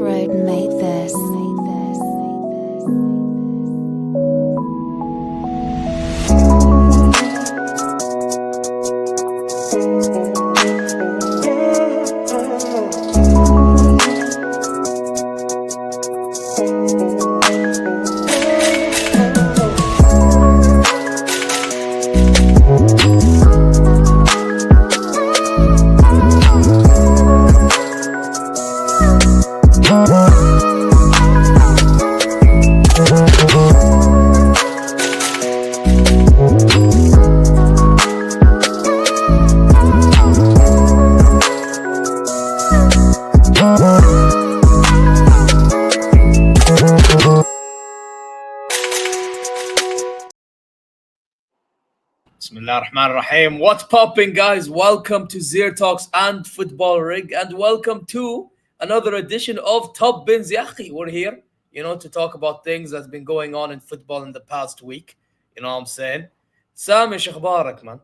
Road made this. Bismillah ar-Rahman ar-Rahim. What's popping, guys? Welcome to ZeerTalks and Footbal Rig, and welcome to another edition of Top BINS Ya AKHI. We're here, to talk about things that's been going on in football in the past week. You know what I'm saying? Sami, شو اخبارك, man?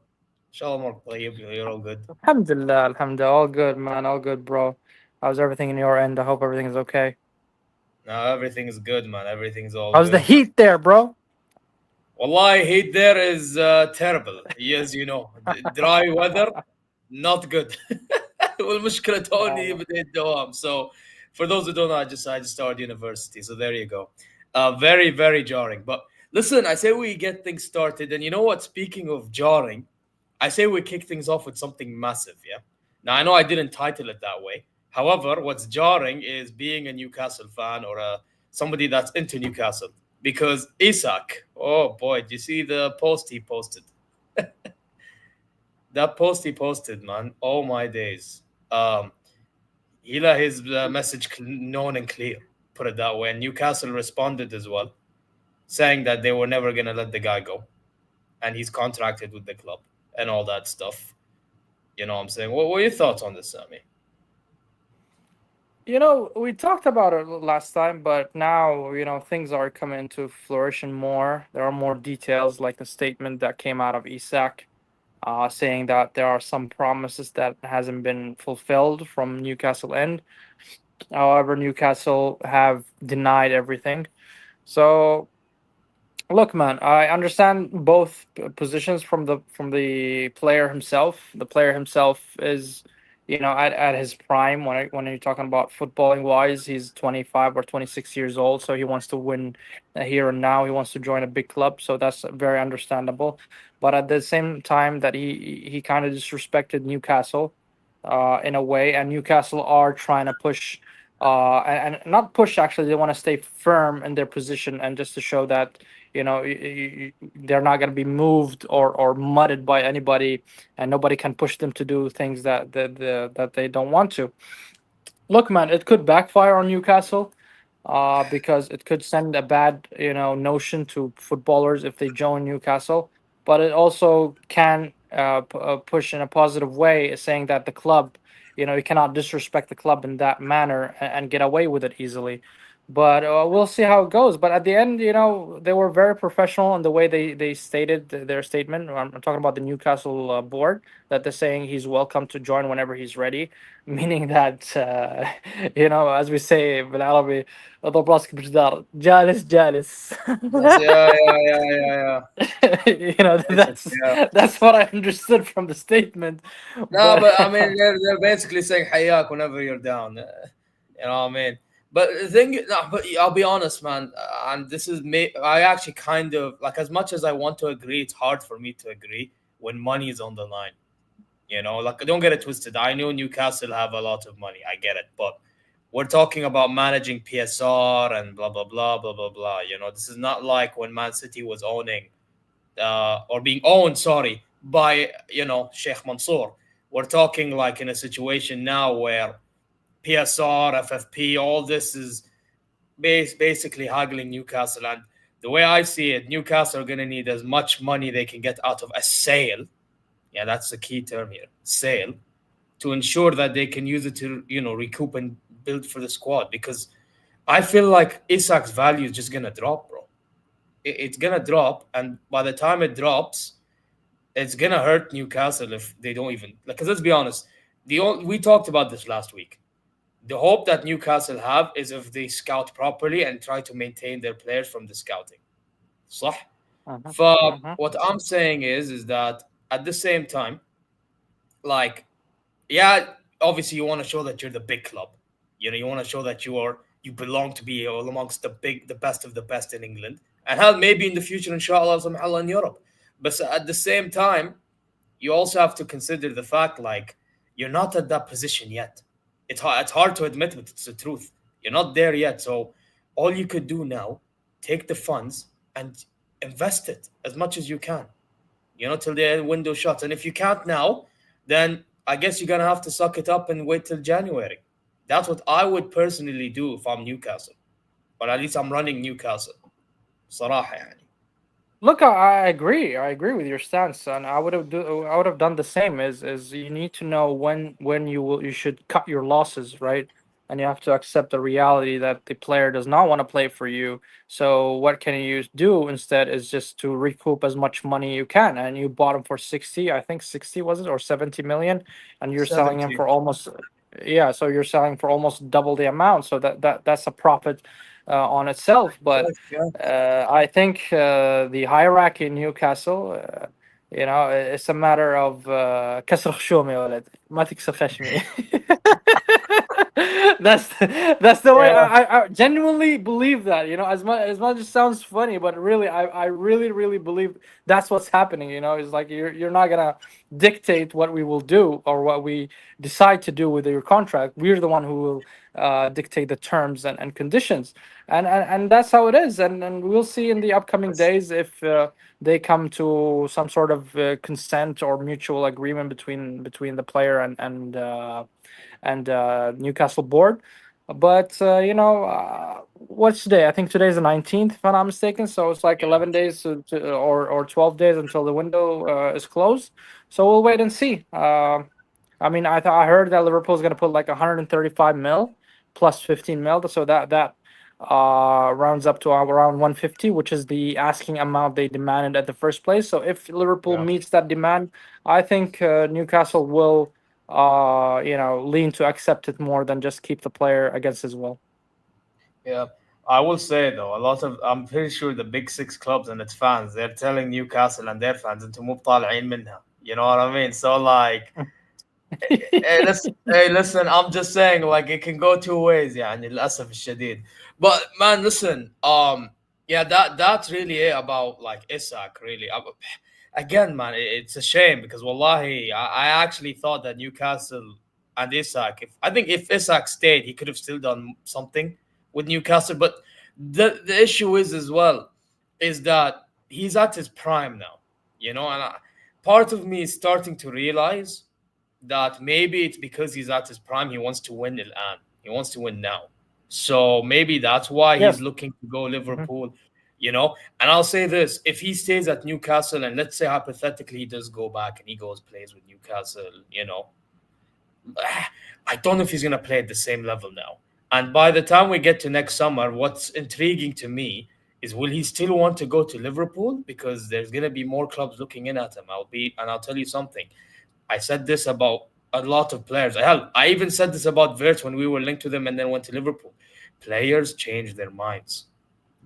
Inshallah, more طيب. You're all good. Alhamdulillah. All good, man. All good, bro. How's everything in your end? I hope everything is okay. No, everything is good, man. Everything's all How's the good. heat there, bro? Wallahi, heat there is terrible. Yes, dry weather, not good. والمشكلة توني بديت الدوام. So for those who don't know, I just started university. So there you go. Very, very jarring. But listen, I say we get things started. And you know what? Speaking of jarring, I say we kick things off with something massive, yeah? Now, I know I didn't title it that way. However, what's jarring is being a Newcastle fan or somebody that's into Newcastle. Because Isak, oh boy, do you see the post he posted? That post he posted, man, oh my days. He let his message known and clear, put it that way. And Newcastle responded as well, saying that they were never going to let the guy go. And he's contracted with the club and all that stuff. You know what I'm saying? What were your thoughts on this, Sami? We talked about it last time, but now, things are coming to fruition more. There are more details, like the statement that came out of Isak, saying that there are some promises that hasn't been fulfilled from Newcastle end. However, Newcastle have denied everything. So, look, man, I understand both positions from the player himself. The player himself is, at his prime when you're talking about footballing wise. He's 25 or 26 years old, so he wants to win here and now. He wants to join a big club, so that's very understandable. But at the same time, that he kind of disrespected Newcastle, in a way, and Newcastle are trying to push. And not push, actually, they want to stay firm in their position, and just to show that they're not going to be moved or mudded by anybody, and nobody can push them to do things that they don't want to. Look, man, it could backfire on Newcastle, because it could send a bad notion to footballers if they join Newcastle, but it also can push in a positive way, saying that the club, you cannot disrespect the club in that manner and get away with it easily. But we'll see how it goes. But at the end, they were very professional in the way they stated their statement. I'm talking about the Newcastle board, that they're saying he's welcome to join whenever he's ready, meaning that, as we say بالعربي اضرب راسك بجدار جالس جالس. Yeah. Basically, That's what I understood from the statement. No, but I mean, they're basically saying hayak whenever you're down. You know what I mean? But the thing, no, but I'll be honest, man, and this is me. I actually kind of like, as much as I want to agree, it's hard for me to agree when money is on the line. Like, don't get it twisted. I know Newcastle have a lot of money. I get it, but we're talking about managing PSR and blah blah blah blah blah blah. This is not like when Man City was owning, or being owned, sorry, by Sheikh Mansour. We're talking like in a situation now where PSR, FFP, all this is basically haggling Newcastle. And the way I see it, Newcastle are going to need as much money they can get out of a sale. Yeah, that's the key term here, sale, to ensure that they can use it to, recoup and build for the squad. Because I feel like Isak's value is just going to drop, bro. It's going to drop. And by the time it drops, it's going to hurt Newcastle if they don't even... Because let's be honest, we talked about this last week. the hope that Newcastle have is if they scout properly and try to maintain their players from the scouting. صح? Mhm, mhm. What I'm saying is that at the same time, like, yeah, obviously you want to show that you're the big club. You know, you want to show that you belong to be all amongst the best of the best in England, and hell, maybe in the future, inshallah, somehow in Europe. But at the same time, you also have to consider the fact like you're not at that position yet. It's hard to admit, but it's the truth. You're not there yet. So all you could do now, take the funds and invest it as much as you can. You know, till the window shuts. And if you can't now, then I guess you're gonna have to suck it up and wait till January. That's what I would personally do if I'm Newcastle, or at least I'm running Newcastle. صراحة يعني. Look, I agree. I agree with your stance, and I would have done the same. Is you need to know when you should cut your losses, right? And you have to accept the reality that the player does not want to play for you. So what can you do instead? Is just to recoup as much money you can, and you bought him for 60. I think 60 was it, or 70 million, and you're selling him 70. for almost, yeah. So you're selling for almost double the amount. So that's a profit on itself. But Yeah. I think the hierarchy in Newcastle, it's a matter of كسر خشومي يا ولد ما تكسر خشمي. That's the way Yeah. I genuinely believe that. As much as it sounds funny, but really I really believe that's what's happening. It's like you're not gonna dictate what we will do or what we decide to do with your contract. We're the one who will dictate the terms and conditions, and that's how it is. And we'll see in the upcoming days if they come to some sort of consent or mutual agreement between the player and Newcastle board. But what's today? I think today's the 19th, if I'm not mistaken. So it's like Yeah. 11 days or 12 days until the window is closed. So we'll wait and see. I mean, I heard that Liverpool's going to put like 135 mil plus 15 mil, so that rounds up to around 150, which is the asking amount they demanded at the first place. So if Liverpool Yeah. meets that demand, I think Newcastle will lean to accept it more than just keep the player against his will. Yeah. I will say though, I'm pretty sure the big six clubs and its fans, they're telling Newcastle and their fans انتم مو طالعين منها. You know what I mean? So like, hey, listen, I'm just saying, like, it can go two ways, يعني للأسف الشديد. But man, listen, yeah, that's really it about like Isak, really. Again, man, it's a shame because wallahi, I actually thought that Newcastle and Isak, if I think if Isak stayed, he could have still done something with Newcastle. But the issue is as well is that he's at his prime now, and part of me is starting to realize that maybe it's because he's at his prime. He wants to win الآن. He wants to win now. So maybe that's why he's Yes. looking to go Mhm. Liverpool. And I'll say this: if he stays at Newcastle, and let's say hypothetically he does go back and he goes plays with Newcastle, I don't know if he's gonna play at the same level now. And by the time we get to next summer, what's intriguing to me is will he still want to go to Liverpool? Because there's gonna be more clubs looking in at him. I'll tell you something. I said this about a lot of players. Hell, I even said this about Vert when we were linked to them and then went to Liverpool. Players change their minds.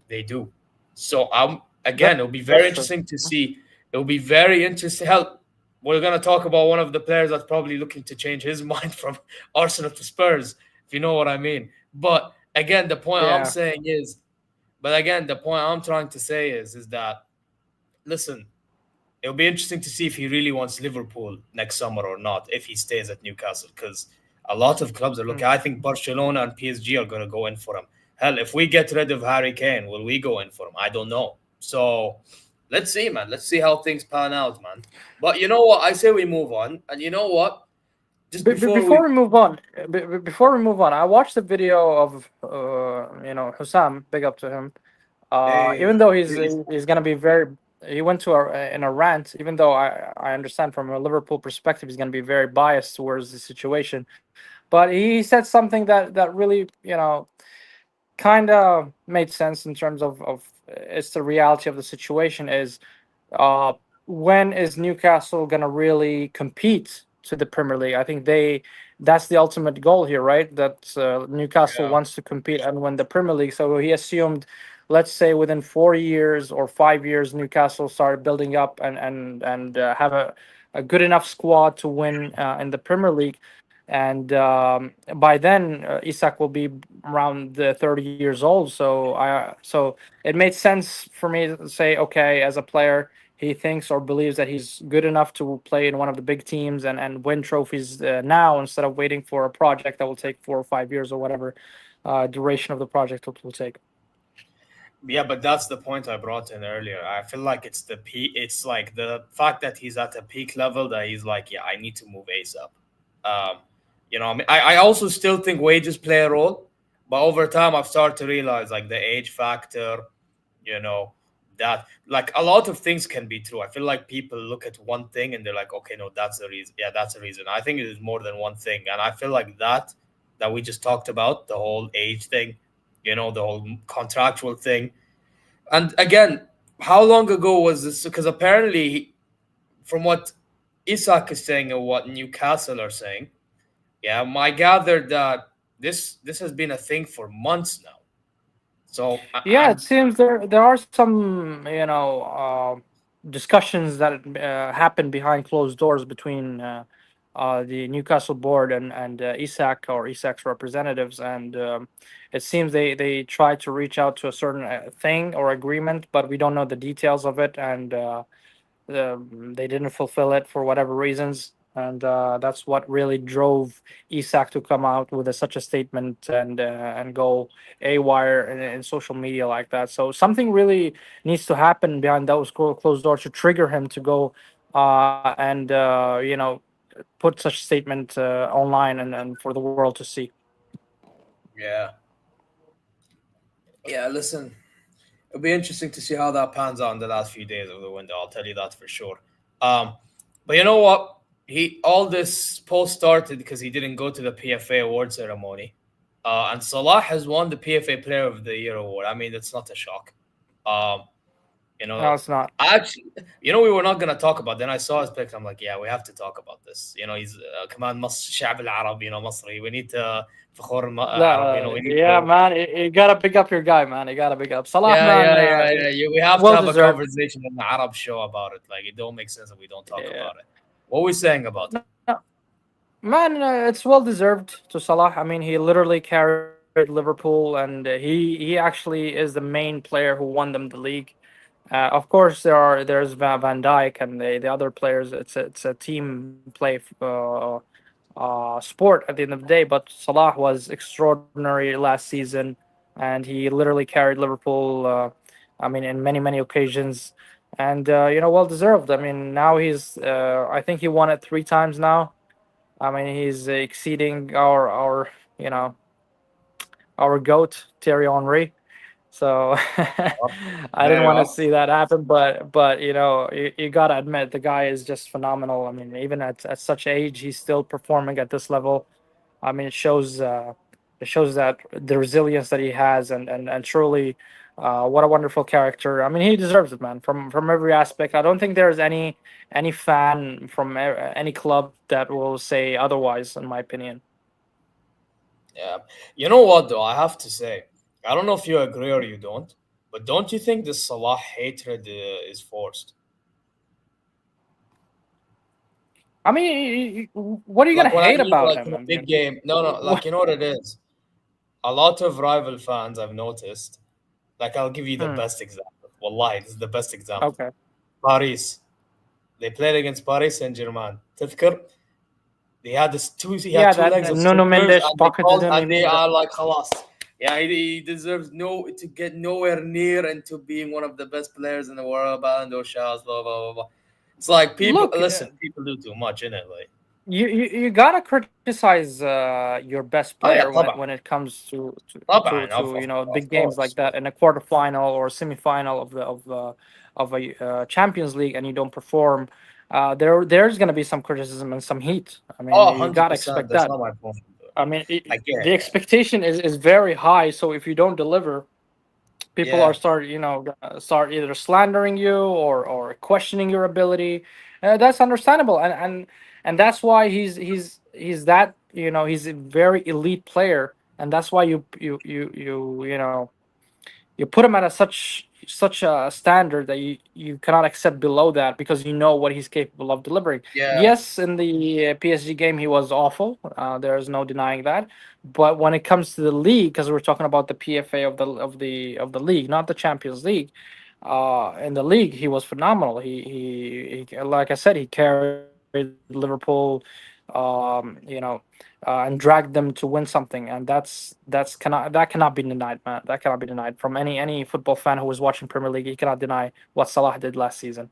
They do. So That again, it'll be very that's true. interesting to see. It'll be very interesting. Hell, we're gonna talk about one of the players that's probably looking to change his mind from Arsenal to Spurs, if you know what I mean. But again, the point I'm Yeah. saying is, but again, the point I'm trying to say is that listen, it'll be interesting to see if he really wants Liverpool next summer or not, if he stays at Newcastle, because a lot of clubs are looking. Mm. I think Barcelona and PSG are going to go in for him. Hell, if we get rid of Harry Kane, will we go in for him? I don't know. So let's see, man. Let's see how things pan out, man. But you know what? I say we move on. And you know what? Just before we. Before we move on, I watched the video of Hussam. Big up to him. Hey, Even though really? he's gonna be very, he went to in a rant. Even though I understand from a Liverpool perspective, he's gonna be very biased towards the situation. But he said something that really kind of made sense in terms of it's the reality of the situation is uh when is Newcastle gonna really compete to the Premier League? I think that's the ultimate goal here, right? That Newcastle Yeah. wants to compete and win the Premier League. So he assumed, let's say, within 4 years or 5 years, Newcastle started building up and have a good enough squad to win in the Premier League. And by then, Isak will be around the 30 years old. So it made sense for me to say, okay, as a player, he thinks or believes that he's good enough to play in one of the big teams and win trophies now, instead of waiting for a project that will take 4 or 5 years or whatever duration of the project will take. Yeah, but that's the point I brought in earlier. I feel like it's the peak. It's like the fact that he's at a peak level that he's like, yeah, I need to move ASAP. I mean, I also still think wages play a role, but over time I've started to realize like the age factor, you know, that like a lot of things can be true. I feel like people look at one thing and they're like, okay, no, that's the reason. Yeah, that's the reason. I think it is more than one thing, and I feel like that we just talked about the whole age thing, the whole contractual thing. And again, how long ago was this? Because apparently, from what Isak is saying and what Newcastle are saying, yeah, I gathered that this has been a thing for months now. So Yeah, and it seems there are some discussions that happen behind closed doors between the Newcastle board and Isak or Isak's representatives, and it seems they try to reach out to a certain thing or agreement, but we don't know the details of it, and they didn't fulfill it for whatever reasons, and that's what really drove Isak to come out with such a statement and go a wire in social media like that. So something really needs to happen behind those closed doors to trigger him to go and put such statement online and for the world to see. yeah, yeah. Listen, it'll be interesting to see how that pans out in the last few days of the window. I'll tell you that for sure. Um, but you know what? He all this post started because he didn't go to the PFA award ceremony, and Salah has won the PFA Player of the Year award. I mean, it's not a shock. Um, you know, No, it's not. actually, we were not gonna talk about. Then I saw his picture. I'm like, yeah, we have to talk about this. He's كمان مصر الشعب العربي. مصري. We need to فخور Arab. We need Yeah, to. man, you gotta pick up your guy, man. You gotta pick up Salah, Yeah, man. yeah, yeah, yeah. We have to Well have a deserved. conversation on the Arab show about it. Like, it don't make sense if we don't talk Yeah. about it. What are we saying about him? No, man, it's well deserved to Salah. I mean, he literally carried Liverpool, and he actually is the main player who won them the league. Of course, there's Van Dijk and the other players. It's a team play sport at the end of the day. But Salah was extraordinary last season, and he literally carried Liverpool. I mean, in many occasions, and well deserved. I mean, now he's. I think he won it 3 times now. I mean, he's exceeding our you know our goat Thierry Henry. So I didn't want to Aywa. see that happen, but you gotta admit the guy is just phenomenal. I mean, even at such age, he's still performing at this level. I mean, it shows that the resilience that he has, and truly, what a wonderful character. I mean, he deserves it, man, from every aspect. I don't think there's any fan from any club that will say otherwise, in my opinion. Yeah. You know what, though? I have to say, I don't know if you agree or you don't, but don't you think the Salah hatred is forced? I mean, what are you gonna Like, when I hate mean, about like, him? in I a big mean, game. No, no, like, what? you know what it is? A lot of rival fans I've noticed, like, I'll give you the Hmm, best example. Wallahi, this is the best example. okay. Paris. They played against Paris Saint-Germain. تذكر? He had Yeah, two that legs of Nuno scissors, Mendes and they pocketed called him and they immediately. are like خلاص. Yeah, he deserves no to get nowhere near into being one of the best players in the world, Ballon d'Or shots, blah blah blah blah. It's like people Look, listen, people do too much in it, like. you gotta criticize your best Oh player yeah, when طبعا. it comes to طبعا of big games like course. that in a quarterfinal or semifinal of a Champions League, and you don't perform. There's gonna be some criticism and some heat. I mean, Oh, you gotta 100%. expect That's that. not my point. I mean, I get the it. expectation is very high. So if you don't deliver, people are Yeah. start either slandering you or questioning your ability. That's understandable, and that's why he's that he's a very elite player, and that's why you put him at such a standard that you cannot accept below that, because you know what he's capable of delivering. Yeah, Yes, in the PSG game he was awful. There's no denying that. But when it comes to the league, because we're talking about the PFA of the league, not the Champions League. In the league, he was phenomenal. He like I said, he carried Liverpool, and dragged them to win something, and that cannot be denied, man. That cannot be denied from any football fan who was watching Premier League. He cannot deny what Salah did last season.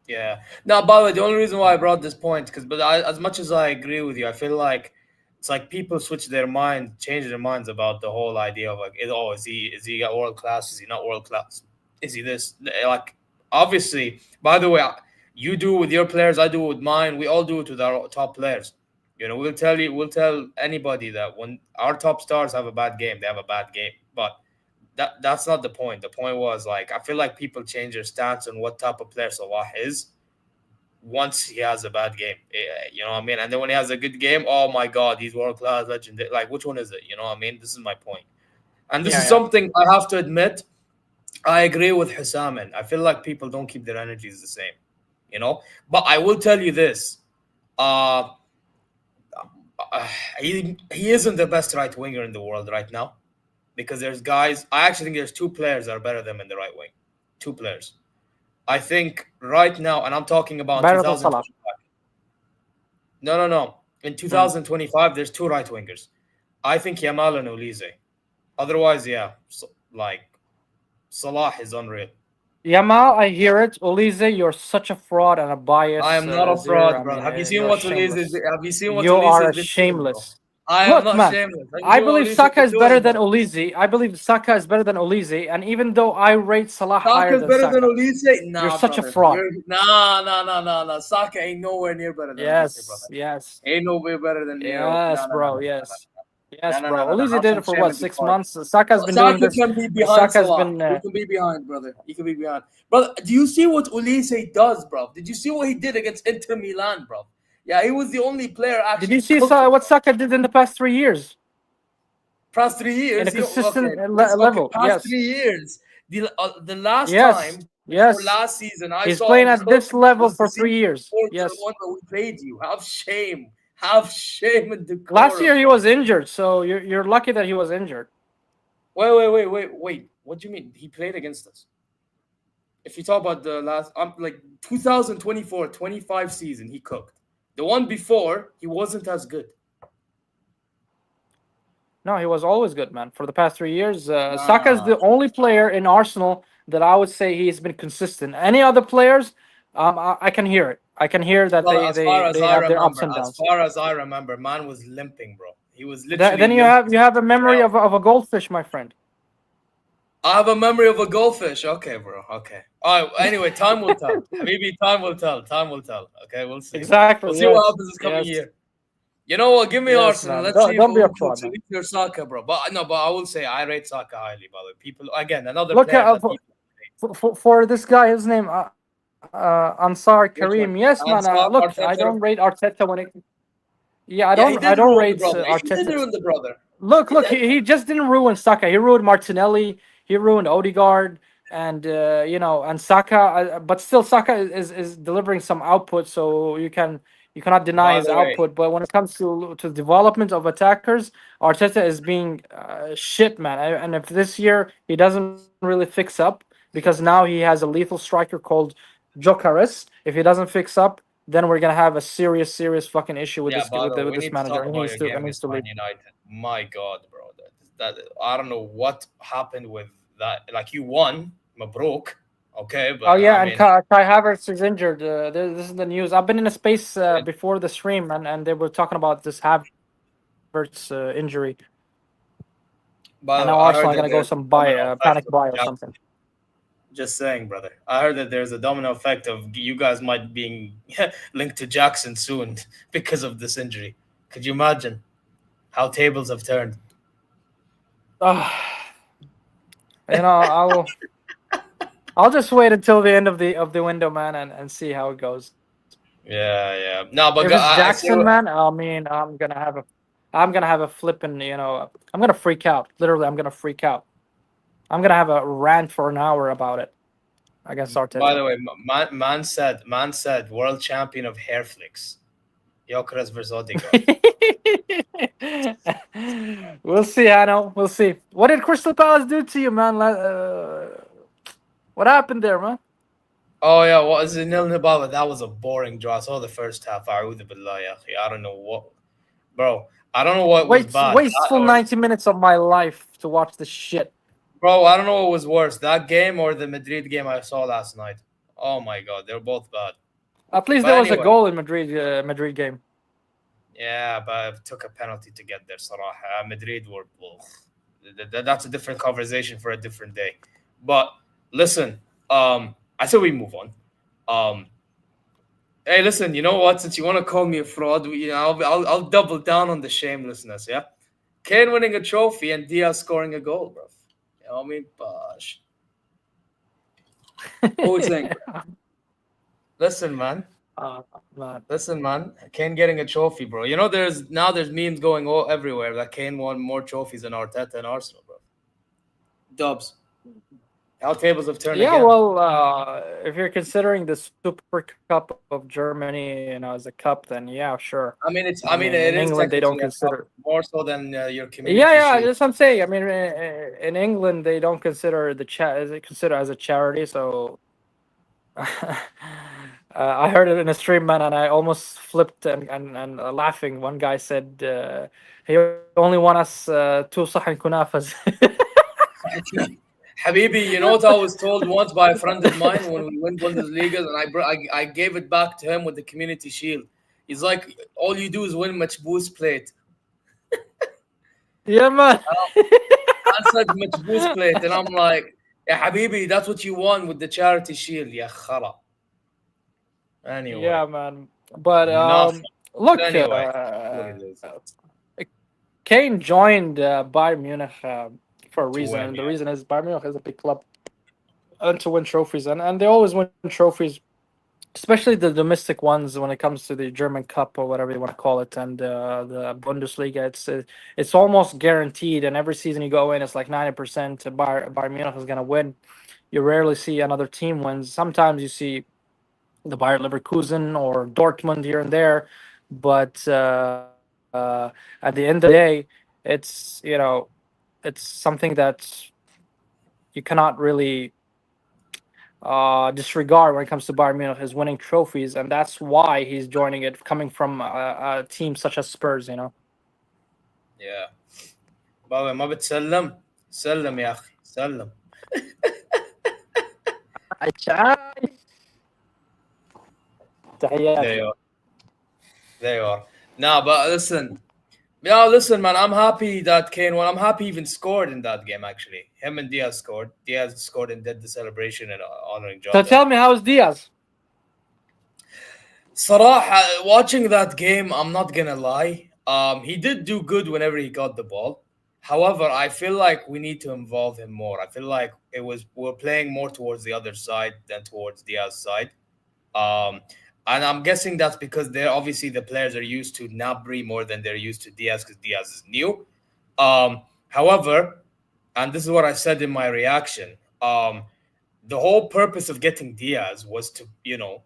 yeah. Now, by the way, the only reason why I brought this point, as much as I agree with you, I feel like it's like people change their minds about the whole idea of like, is he world class? Is he not world class? Is he this? Like, obviously, by the way, you do with your players, I do with mine. We all do it with our top players. We'll tell anybody that when our top stars have a bad game, they have a bad game. But that's not the point. The point was, like, I feel like people change their stance on what type of player Salah is once he has a bad game. You know what I mean? And then when he has a good game, oh my God, he's world class, legend. Like, which one is it? You know what I mean? This is my point. And this Yeah, is yeah. something I have to admit. I agree with Hussam, and I feel like people don't keep their energies the same. But I will tell you this. Uh, he isn't the best right winger in the world right now, because there's guys. I actually think there's two players that are better than him in the right wing. Two players. I think right now, and I'm talking about Better than Salah. 2025. No. In Mm. 2025, there's two right wingers. I think Yamal and Olise. Otherwise, yeah, like Salah is unreal. Yamal, I hear it. Olise, you're such a fraud and a bias. I am not a Zero. fraud, I bro. mean, Have you seen you're what Olise shameless. is? Have you seen what You Olise are has been doing, bro? shameless. I am Look, not man, shameless. Have you I seen what believe Olise has Saka been is better doing, than bro? Olise. I believe Saka is better than Olise, and even though I rate Salah higher Saka's than better than Saka, Olise? you're Nah, such a brother. fraud. Nah. Saka ain't nowhere near better than Olise, brother. Yes. Ain't nowhere better than near. Yes, No. bro. Yes, bro. No. Olise Have did some it for shame what, in the 6 months? court. Saka's been doing Saka this. can be behind Saka's Salah. been. He can be behind, brother. He can be behind. Brother, do you see what Olise does, bro? Did you see what he did against Inter Milan, bro? Yeah, he was the only player Did you actually see cooking, what bro. Saka did in the past 3 years? Past 3 years, In a consistent okay. level. Past Yes. 3 years. The last Yes. time before Yes. last season I He's saw playing him at cook this level was the for season 3 years. before the Yes. one that we played you. Have shame. Have shame and Last year decorum, he bro. was injured, so you're lucky that he was injured. Wait. What do you mean? He played against us. If you talk about the last, like 2024-25 season, he cooked. The one before, he wasn't as good. No, he was always good, man. For the past 3 years, Saka is Nah. the only player in Arsenal that I would say he's been consistent. Any other players, I can hear it. I can hear that Well, they have their ups and as downs. far as I remember, man was limping, bro. He was literally Then limping. you have a memory of a goldfish, my friend. I have a memory of a goldfish. Okay, bro. Okay. All right. Anyway, time will tell. Maybe time will tell. Time will tell. Okay, we'll see. Exactly. We'll see what Yes. happens this coming Yes. year. You know what? Give me Yes, Arsenal. man. Let's see if Don't be a which fraud, man. your Saka, bro. But no, but I will say I rate Saka highly. By the way, people again another Look player that for this guy, his name Ansar which one? Karim. Yes, man. Ansar, Look, I Arteta. don't rate Arteta when it. Yeah, Yeah, he I did don't ruin the rate brother. He did Arteta. ruin the brother. Look, He did. he just didn't ruin Saka. He ruined Martinelli. He ruined Odegaard, and and Saka. But still, Saka is delivering some output, so you cannot deny By his the way, output. But when it comes to development of attackers, Arteta is being shit, man. And if this year he doesn't really fix up, because now he has a lethal striker called Jokeres. If he doesn't fix up, then we're gonna have a serious fucking issue with yeah. this By the way, we with this need to manager. talk He about needs your to game against leave. Man United. My God, bro. That I don't know what happened with that. Like you won, Mabruk. Okay, but Oh yeah, I and mean, Kai Havertz is injured. This is the news. I've been in a space before the stream, and they were talking about this Havertz injury. And by now the way, I Arsenal are heard gonna that go there's some a domino effect panic of buy or Jack. something. Just saying, brother. I heard that there's a domino effect of you guys might being linked to Jackson soon because of this injury. Could you imagine how tables have turned? Uh, I'll just wait until the end of the window, man, and see how it goes. Yeah. No, but If it's I see Jackson, what. man, I mean, I'm gonna have a flipping, I'm gonna freak out. Literally, I'm gonna freak out. I'm gonna have a rant for an hour about it against By Arteta. the way, man said, world champion of hair flicks. Gyökeres versus Odegaard. We'll see, Hanno. We'll see. What did Crystal Palace do to you, man? What happened there, man? Oh yeah, what is it? 0-0 Baba? That was a boring draw. I saw the first half. A'udhu billah, ya akhi. I don't know what, bro. I don't know what was bad. Wasteful 90 minutes of my life to watch this shit. Bro, I don't know what was worse, that game or the Madrid game I saw last night. Oh my god, they're both bad. At least But there was a anyway, goal in Madrid game. yeah, but it took a penalty to get there. Salah, Madrid were. That's a different conversation for a different day. But listen, I said we move on. Um, hey, listen, you know what? Since you want to call me a fraud, I'll double down on the shamelessness. Yeah, Kane winning a trophy and Diaz scoring a goal, bro. You know what I mean, Bosh. What we think? Listen, man. Man. Listen, man. Kane getting a trophy, bro. You know, there's memes going all everywhere that Kane won more trophies than Arteta and Arsenal, bro. Dubs. How tables have turned Yeah, again. well, if you're considering the Super Cup of Germany, as a cup, then yeah, sure. I mean, it in is England they don't technically a cup, consider. more so than your community. Yeah, Shield. that's what I'm saying. I mean, in England they don't consider is it considered as a charity. So I heard it in a stream, man, and I almost flipped and laughing. One guy said he only won us 2 صحن kunafas. Habibi, you know what I was told once by a friend of mine when we win Bundesliga, and I gave it back to him with the community shield. He's like, all you do is win Matchboos plate. Yeah, man. I said Matchboos plate, and I'm like, yeah, Habibi, that's what you won with the charity shield. Yeah, khala. Anyway. Yeah, man. But look, anyway, Kane joined Bayern Munich for a reason, win, and the yeah. reason is Bayern Munich is a big club and to win trophies, and they always win trophies, especially the domestic ones when it comes to the German Cup or whatever you want to call it, and the Bundesliga. It's almost guaranteed, and every season you go in, it's like 90% Bayern Munich is going to win. You rarely see another team wins. Sometimes you see the Bayer Leverkusen or Dortmund here and there, but at the end of the day, it's it's something that you cannot really disregard when it comes to Bayern Munich is winning trophies, and that's why he's joining it, coming from a team such as Spurs. Yeah. بابا ما بتسلم سلم يا أخي سلم. There you are. Now, but listen. Yeah, listen, man. I'm happy that Kane won. I'm happy he even scored in that game, actually. Him and Diaz scored. Diaz scored and did the celebration and honoring Jota. So tell me, how's Diaz? Salah, watching that game, I'm not going to lie. He did do good whenever he got the ball. However, I feel like we need to involve him more. I feel like we're playing more towards the other side than towards Diaz's side. And I'm guessing that's because the players are used to Nabri more than they're used to Diaz because Diaz is new. However, and this is what I said in my reaction, the whole purpose of getting Diaz was to,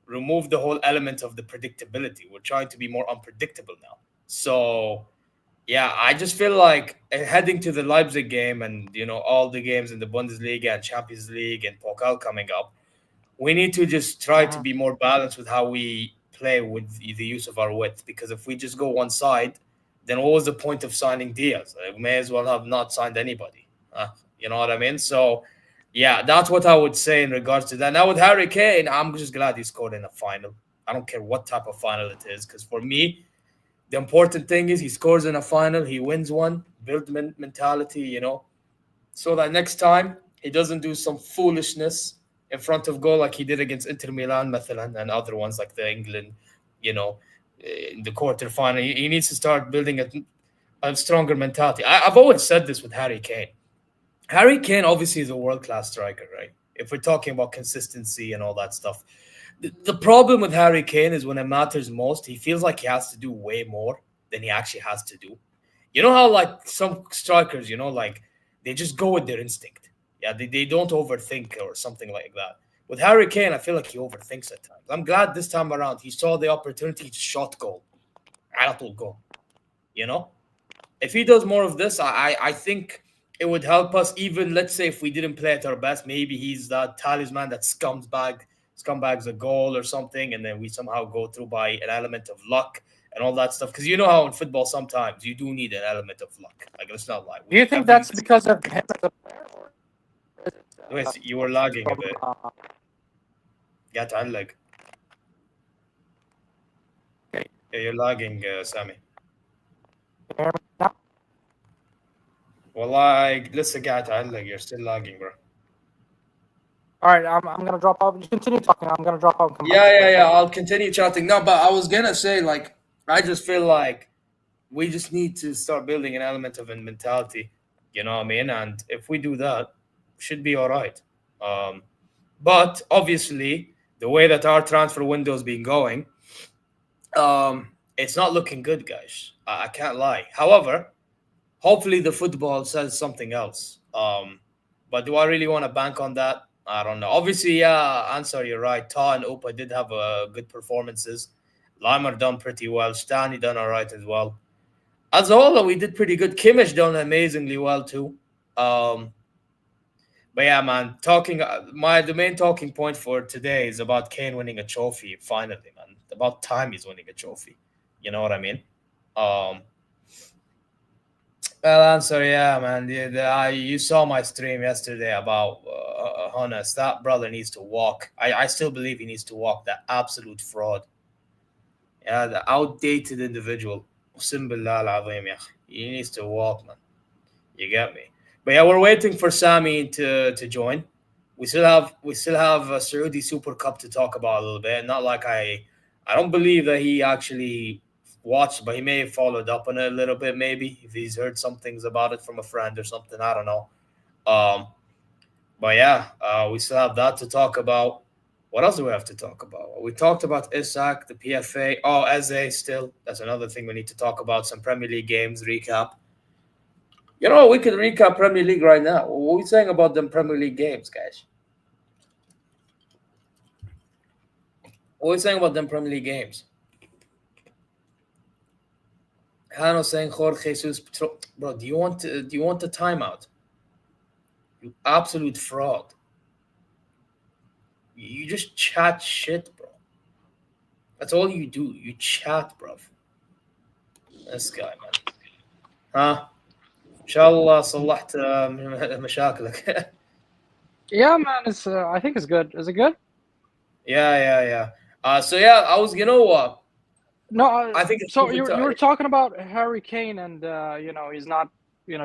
remove the whole element of the predictability. We're trying to be more unpredictable now. So, yeah, I just feel like heading to the Leipzig game and, all the games in the Bundesliga and Champions League and Pokal coming up, we need to just try to be more balanced with how we play with the use of our width. Because if we just go one side, then what was the point of signing Diaz? We may as well have not signed anybody. You know what I mean? So, yeah, that's what I would say in regards to that. Now, with Harry Kane, I'm just glad he scored in a final. I don't care what type of final it is. Because for me, the important thing is he scores in a final, he wins one, build mentality, so that next time he doesn't do some foolishness in front of goal like he did against Inter Milan, مثلا, and other ones like the England, in the quarterfinal. He needs to start building a stronger mentality. I've always said this with Harry Kane. Harry Kane obviously is a world-class striker, right? If we're talking about consistency and all that stuff. The problem with Harry Kane is when it matters most, he feels like he has to do way more than he actually has to do. You know how like some strikers, like they just go with their instinct. Yeah, they don't overthink or something like that. With Harry Kane, I feel like he overthinks at times. I'm glad this time around he saw the opportunity, he shot goal. I'll go. You know? If he does more of this, I think it would help us. Even let's say if we didn't play at our best, maybe he's that talisman that scumbags a goal or something, and then we somehow go through by an element of luck and all that stuff. Because you know how in football sometimes you do need an element of luck. Like let's not lie. Do you think that's because of him as a player? Or Wait, you were lagging a bit. Yeah, تعلق. Okay. Yeah, you're lagging, Sammy. والله لسه قاعد تعلق. You're still lagging, bro. All right, I'm gonna drop off. Just continue talking. I'm gonna drop off. And come back. Yeah. I'll continue chatting. No, but I was gonna say, like, I just feel like we just need to start building an element of a mentality. You know what I mean? And if we do that, should be all right. But obviously, the way that our transfer window's been going, it's not looking good, guys. I can't lie. However, hopefully the football says something else. But do I really want to bank on that? I don't know. Obviously, yeah, Ansar, you're right. Ta and Opa did have good performances. Limer done pretty well. Stanley done all right as well. As a whole, we did pretty good. Kimmich done amazingly well too. But yeah, man, the main talking point for today is about Kane winning a trophy. Finally, man, about time he's winning a trophy. You know what I mean? Well, Answer, yeah, man. You saw my stream yesterday about Honest. That brother needs to walk. I still believe he needs to walk. That absolute fraud. Yeah, the outdated individual. He needs to walk, man. You get me? But yeah, we're waiting for Sammy to join. We still have a Saudi Super Cup to talk about a little bit. Not like I don't believe that he actually watched, but he may have followed up on it a little bit, maybe if he's heard some things about it from a friend or something. I don't know. But yeah, we still have that to talk about. What else do we have to talk about? We talked about Isak, the PFA. Oh, Eze still. That's another thing we need to talk about. Some Premier League games recap. You know, we could recap Premier League right now. What are we saying about them Premier League games, guys? What are we saying about them Premier League games? Hano saying Jorge Jesus, bro. Do you want the timeout? You absolute fraud. You just chat shit, bro. That's all you do. You chat, bro. This guy, man. Huh? Inshallah, صلحت مشاكلك. Yeah, man. It's I think it's good. Is it good? Yeah. So yeah, I was. You know what? No, I think it's so. You were talking about Harry Kane, and he's not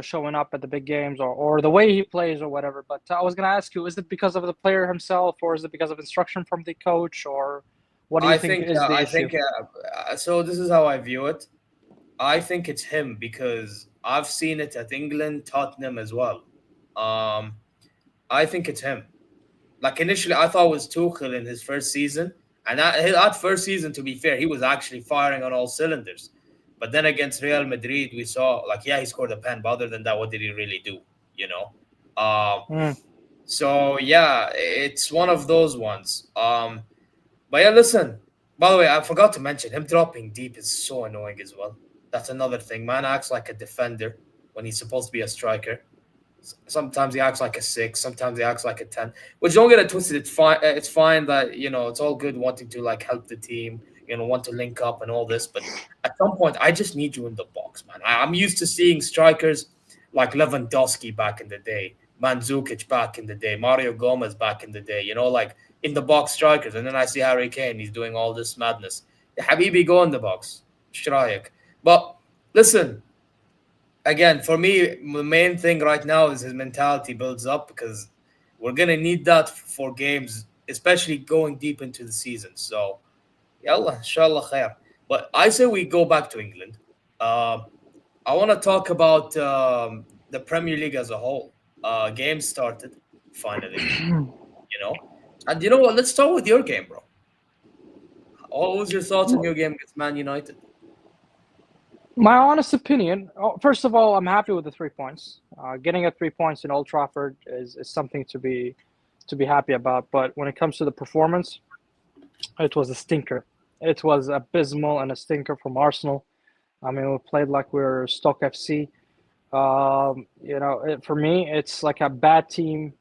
showing up at the big games or the way he plays or whatever. But I was gonna ask you, is it because of the player himself, or is it because of instruction from the coach, or what do you think is the issue? So this is how I view it. I think it's him because I've seen it at England, Tottenham as well. I think it's him. Like initially, I thought it was Tuchel in his first season, and that first season, to be fair, he was actually firing on all cylinders. But then against Real Madrid, we saw he scored a pen, but other than that, what did he really do? So yeah, it's one of those ones. But yeah, listen. By the way, I forgot to mention him dropping deep is so annoying as well. That's another thing. Man acts like a defender when he's supposed to be a striker. Sometimes he acts like a 6. Sometimes he acts like a 10. Which, don't get it twisted. It's fine. It's fine that it's all good wanting to help the team. Want to link up and all this. But at some point, I just need you in the box, man. I'm used to seeing strikers like Lewandowski back in the day, Mandzukic back in the day, Mario Gomez back in the day. In the box strikers. And then I see Harry Kane. He's doing all this madness. Habibi, go in the box. Shrayek. But listen. Again, for me, the main thing right now is his mentality builds up because we're going to need that for games, especially going deep into the season. So, yallah, inshallah khair. But I say we go back to England. I want to talk about the Premier League as a whole. Games started, finally. And you know what? Let's start with your game, bro. What was your thoughts on your game against Man United? My honest opinion, first of all, I'm happy with the 3 points. Getting 3 points in Old Trafford is something to be happy about. But when it comes to the performance, it was a stinker. It was abysmal and a stinker from Arsenal. I mean, we played like we were Stoke FC. For me, it's like a bad team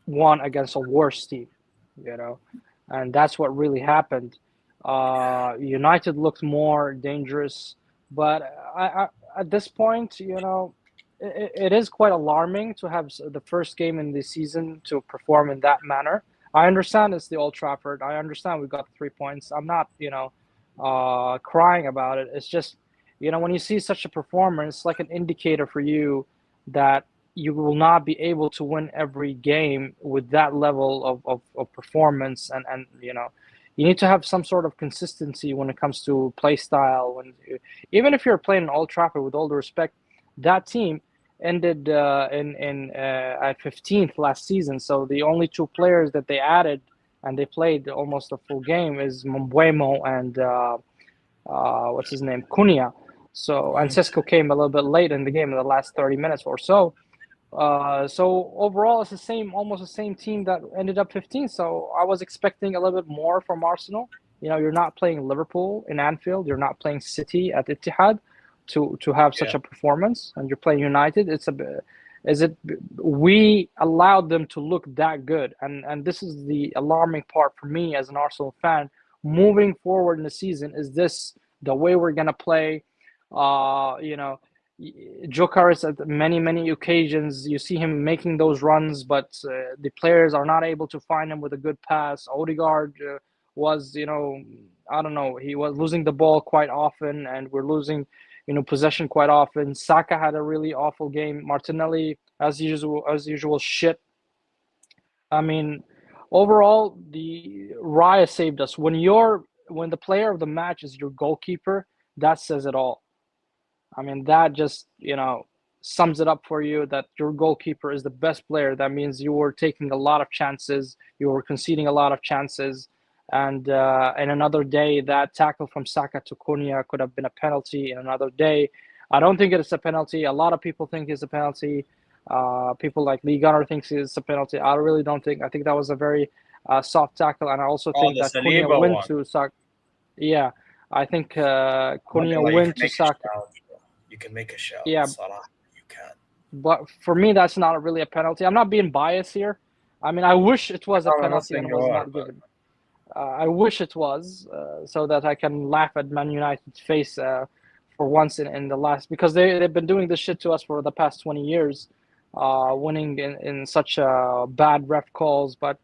won against a worse team, and that's what really happened. United looked more dangerous, but at this point, it is quite alarming to have the first game in the season to perform in that manner. I understand it's the Old Trafford. I understand we got 3 points. I'm not, crying about it. It's just, when you see such a performance, like an indicator for you that you will not be able to win every game with that level of performance. And you need to have some sort of consistency when it comes to play style. Even if you're playing Old Trafford, with all the respect, that team ended at 15th last season. So the only 2 players that they added and they played almost a full game is Mbuemo and what's his name, Cunha. So and Cisco came a little bit late in the game in the last 30 minutes or so. So overall, it's almost the same team that ended up 15th. So I was expecting a little bit more from Arsenal. You're not playing Liverpool in Anfield. You're not playing City at Etihad to have such a performance, and you're playing United. We allowed them to look that good, and this is the alarming part for me as an Arsenal fan. Moving forward in the season, is this the way we're gonna play? Jokeris at many occasions, you see him making those runs, but the players are not able to find him with a good pass. Odegaard was, I don't know, he was losing the ball quite often, and we're losing, possession quite often. Saka had a really awful game. Martinelli, as usual, shit. I mean, overall, the Raya saved us. When the player of the match is your goalkeeper, that says it all. I mean, that just, sums it up for you that your goalkeeper is the best player. That means you were taking a lot of chances. You were conceding a lot of chances. And in another day, that tackle from Saka to Cunha could have been a penalty. In another day, I don't think it's a penalty. A lot of people think it's a penalty. People like Lee Gunner thinks it's a penalty. I really don't think. I think that was a very soft tackle. And I also think that Cunha went to Saka. Yeah. I think Cunha went to Saka. You can make a shout. Yeah, Salah, you can. But for me, that's not really a penalty. I'm not being biased here. I mean, I wish it was a penalty and it was not given. I wish it was, so that I can laugh at Man United's face for once in the last, because they've been doing this shit to us for the past 20 years, winning in such bad ref calls. But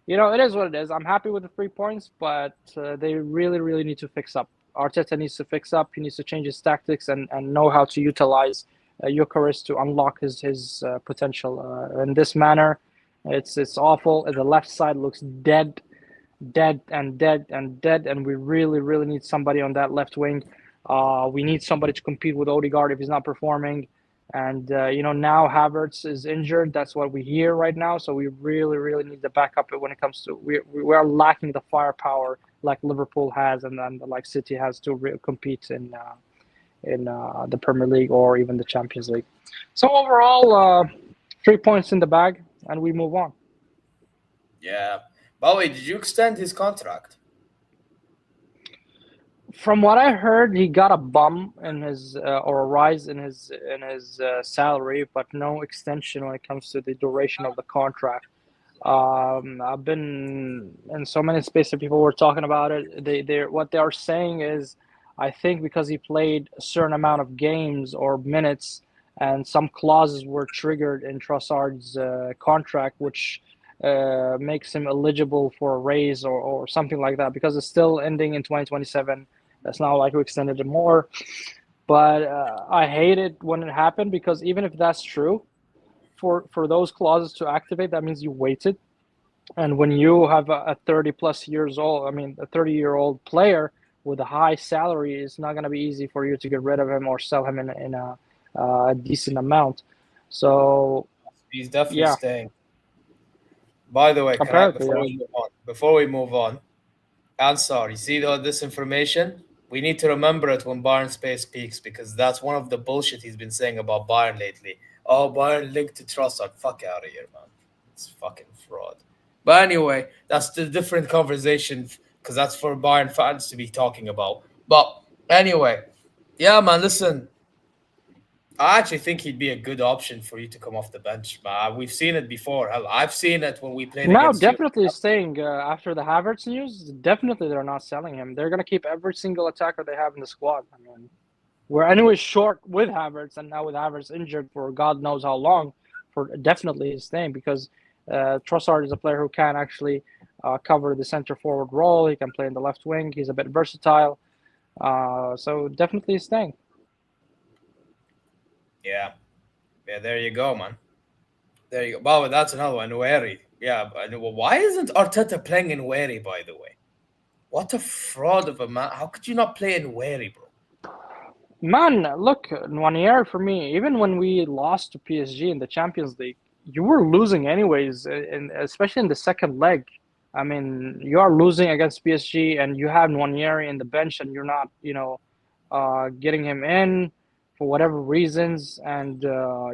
it is what it is. I'm happy with the 3 points, but they really need to fix up. Arteta needs to fix up. He needs to change his tactics and know how to utilize Jokeris to unlock his potential. In this manner, it's awful. The left side looks dead, and we really need somebody on that left wing. We need somebody to compete with Odegaard if he's not performing. And now Havertz is injured. That's what we hear right now. So we really need the backup when it comes to we are lacking the firepower like Liverpool has and like City has to compete in the Premier League or even the Champions League. So overall, 3 points in the bag, and we move on. Yeah. By the way, did you extend his contract? From what I heard, he got a bump in his or a rise in his salary, but no extension when it comes to the duration of the contract. I've been in so many spaces, people were talking about it. What they are saying is, I think because he played a certain amount of games or minutes, and some clauses were triggered in Trossard's contract, which makes him eligible for a raise or something like that, because it's still ending in 2027. That's not like we extended it more. But I hate it when it happened, because even if that's true, for those clauses to activate, that means you waited. And when you have a 30+ years old, a 30-year-old player with a high salary, it's not going to be easy for you to get rid of him or sell him in a decent amount. So he's definitely staying. By the way, before we move on, Ansar, you see all this information? We need to remember it when Bayern space speaks, because that's one of the bullshit he's been saying about Bayern lately. Oh, Bayern linked to Trossard. Fuck out of here, man. It's fucking fraud. But anyway, that's the different conversation, because that's for Bayern fans to be talking about. But anyway, yeah, man, listen. I actually think he'd be a good option for you to come off the bench, man. We've seen it before. Hell, I've seen it when we played Now, against you. definitely staying after the Havertz news. Definitely, they're not selling him. They're gonna keep every single attacker they have in the squad. I mean, we're anyway short with Havertz, and now with Havertz injured for God knows how long, for definitely his staying, because Trossard is a player who can actually cover the center forward role. He can play in the left wing. He's a bit versatile. So definitely staying. Yeah. Yeah, there you go, man. There you go. Wow, that's another one. Nweri. Yeah, why isn't Arteta playing in Nweri, by the way? What a fraud of a man. How could you not play in Nweri, bro? Man, look, 1 year for me, even when we lost to PSG in the Champions League, you were losing anyways, especially in the second leg. I mean, you are losing against PSG, and you have 1 year in the bench, and you're not, getting him in for whatever reasons, and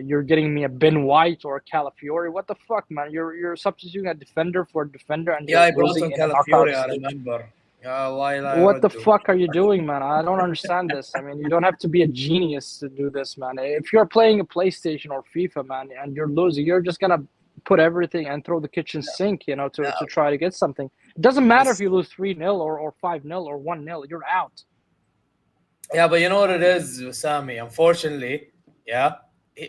you're getting me a Ben White or a Calafiori. What the fuck, man? You're substituting a defender for a defender, and Yeah, I you're brought losing on in a knockout Calafiori, I stage. remember. Yeah, why What the fuck are you doing, man? I don't understand this. I mean, you don't have to be a genius to do this, man. If you're playing a PlayStation or FIFA, man, and you're losing, you're just gonna put everything and throw the kitchen sink, to try to get something. It doesn't matter if you lose 3-0 or 5-0 or 1-0. You're out. Yeah, but you know what it is, Sami? Unfortunately, yeah,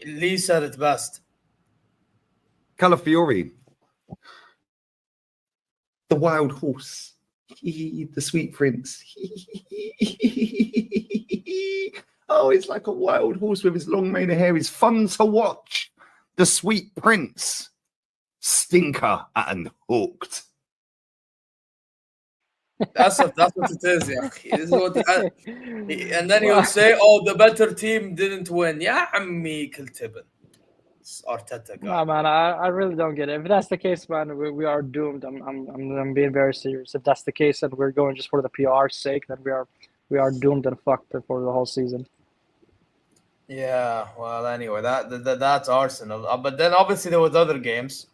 Lee said it best. Calafiori, the wild horse, the sweet prince. Oh, it's like a wild horse with his long mane of hair. He's fun to watch. The sweet prince, stinker and hooked. That's what it is, yeah. This is what, and then he'll say, "Oh, the better team didn't win." Yeah, عمي كلتبن. It's Arteta guy. No, man, I really don't get it. If that's the case, man, we are doomed. I'm being very serious. If that's the case, and we're going just for the PR's sake, then we are doomed and fucked for the whole season. Yeah, well, anyway, that's Arsenal. But then obviously there was other games.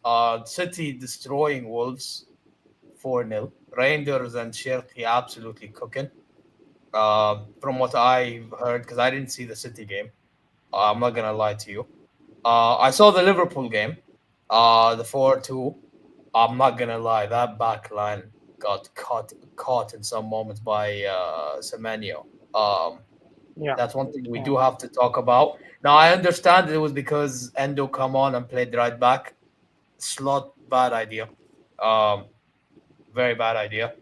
City destroying Wolves 4-0. Rangers and Cherki absolutely cooking. From what I've heard, because I didn't see the City game. I'm not gonna lie to you. I saw the Liverpool game, the 4-2. I'm not gonna lie, that back line got caught in some moments by Semenyo. Yeah, That's one thing we do have to talk about. Now, I understand it was because Endo come on and played right back. Slot, bad idea. Very bad idea.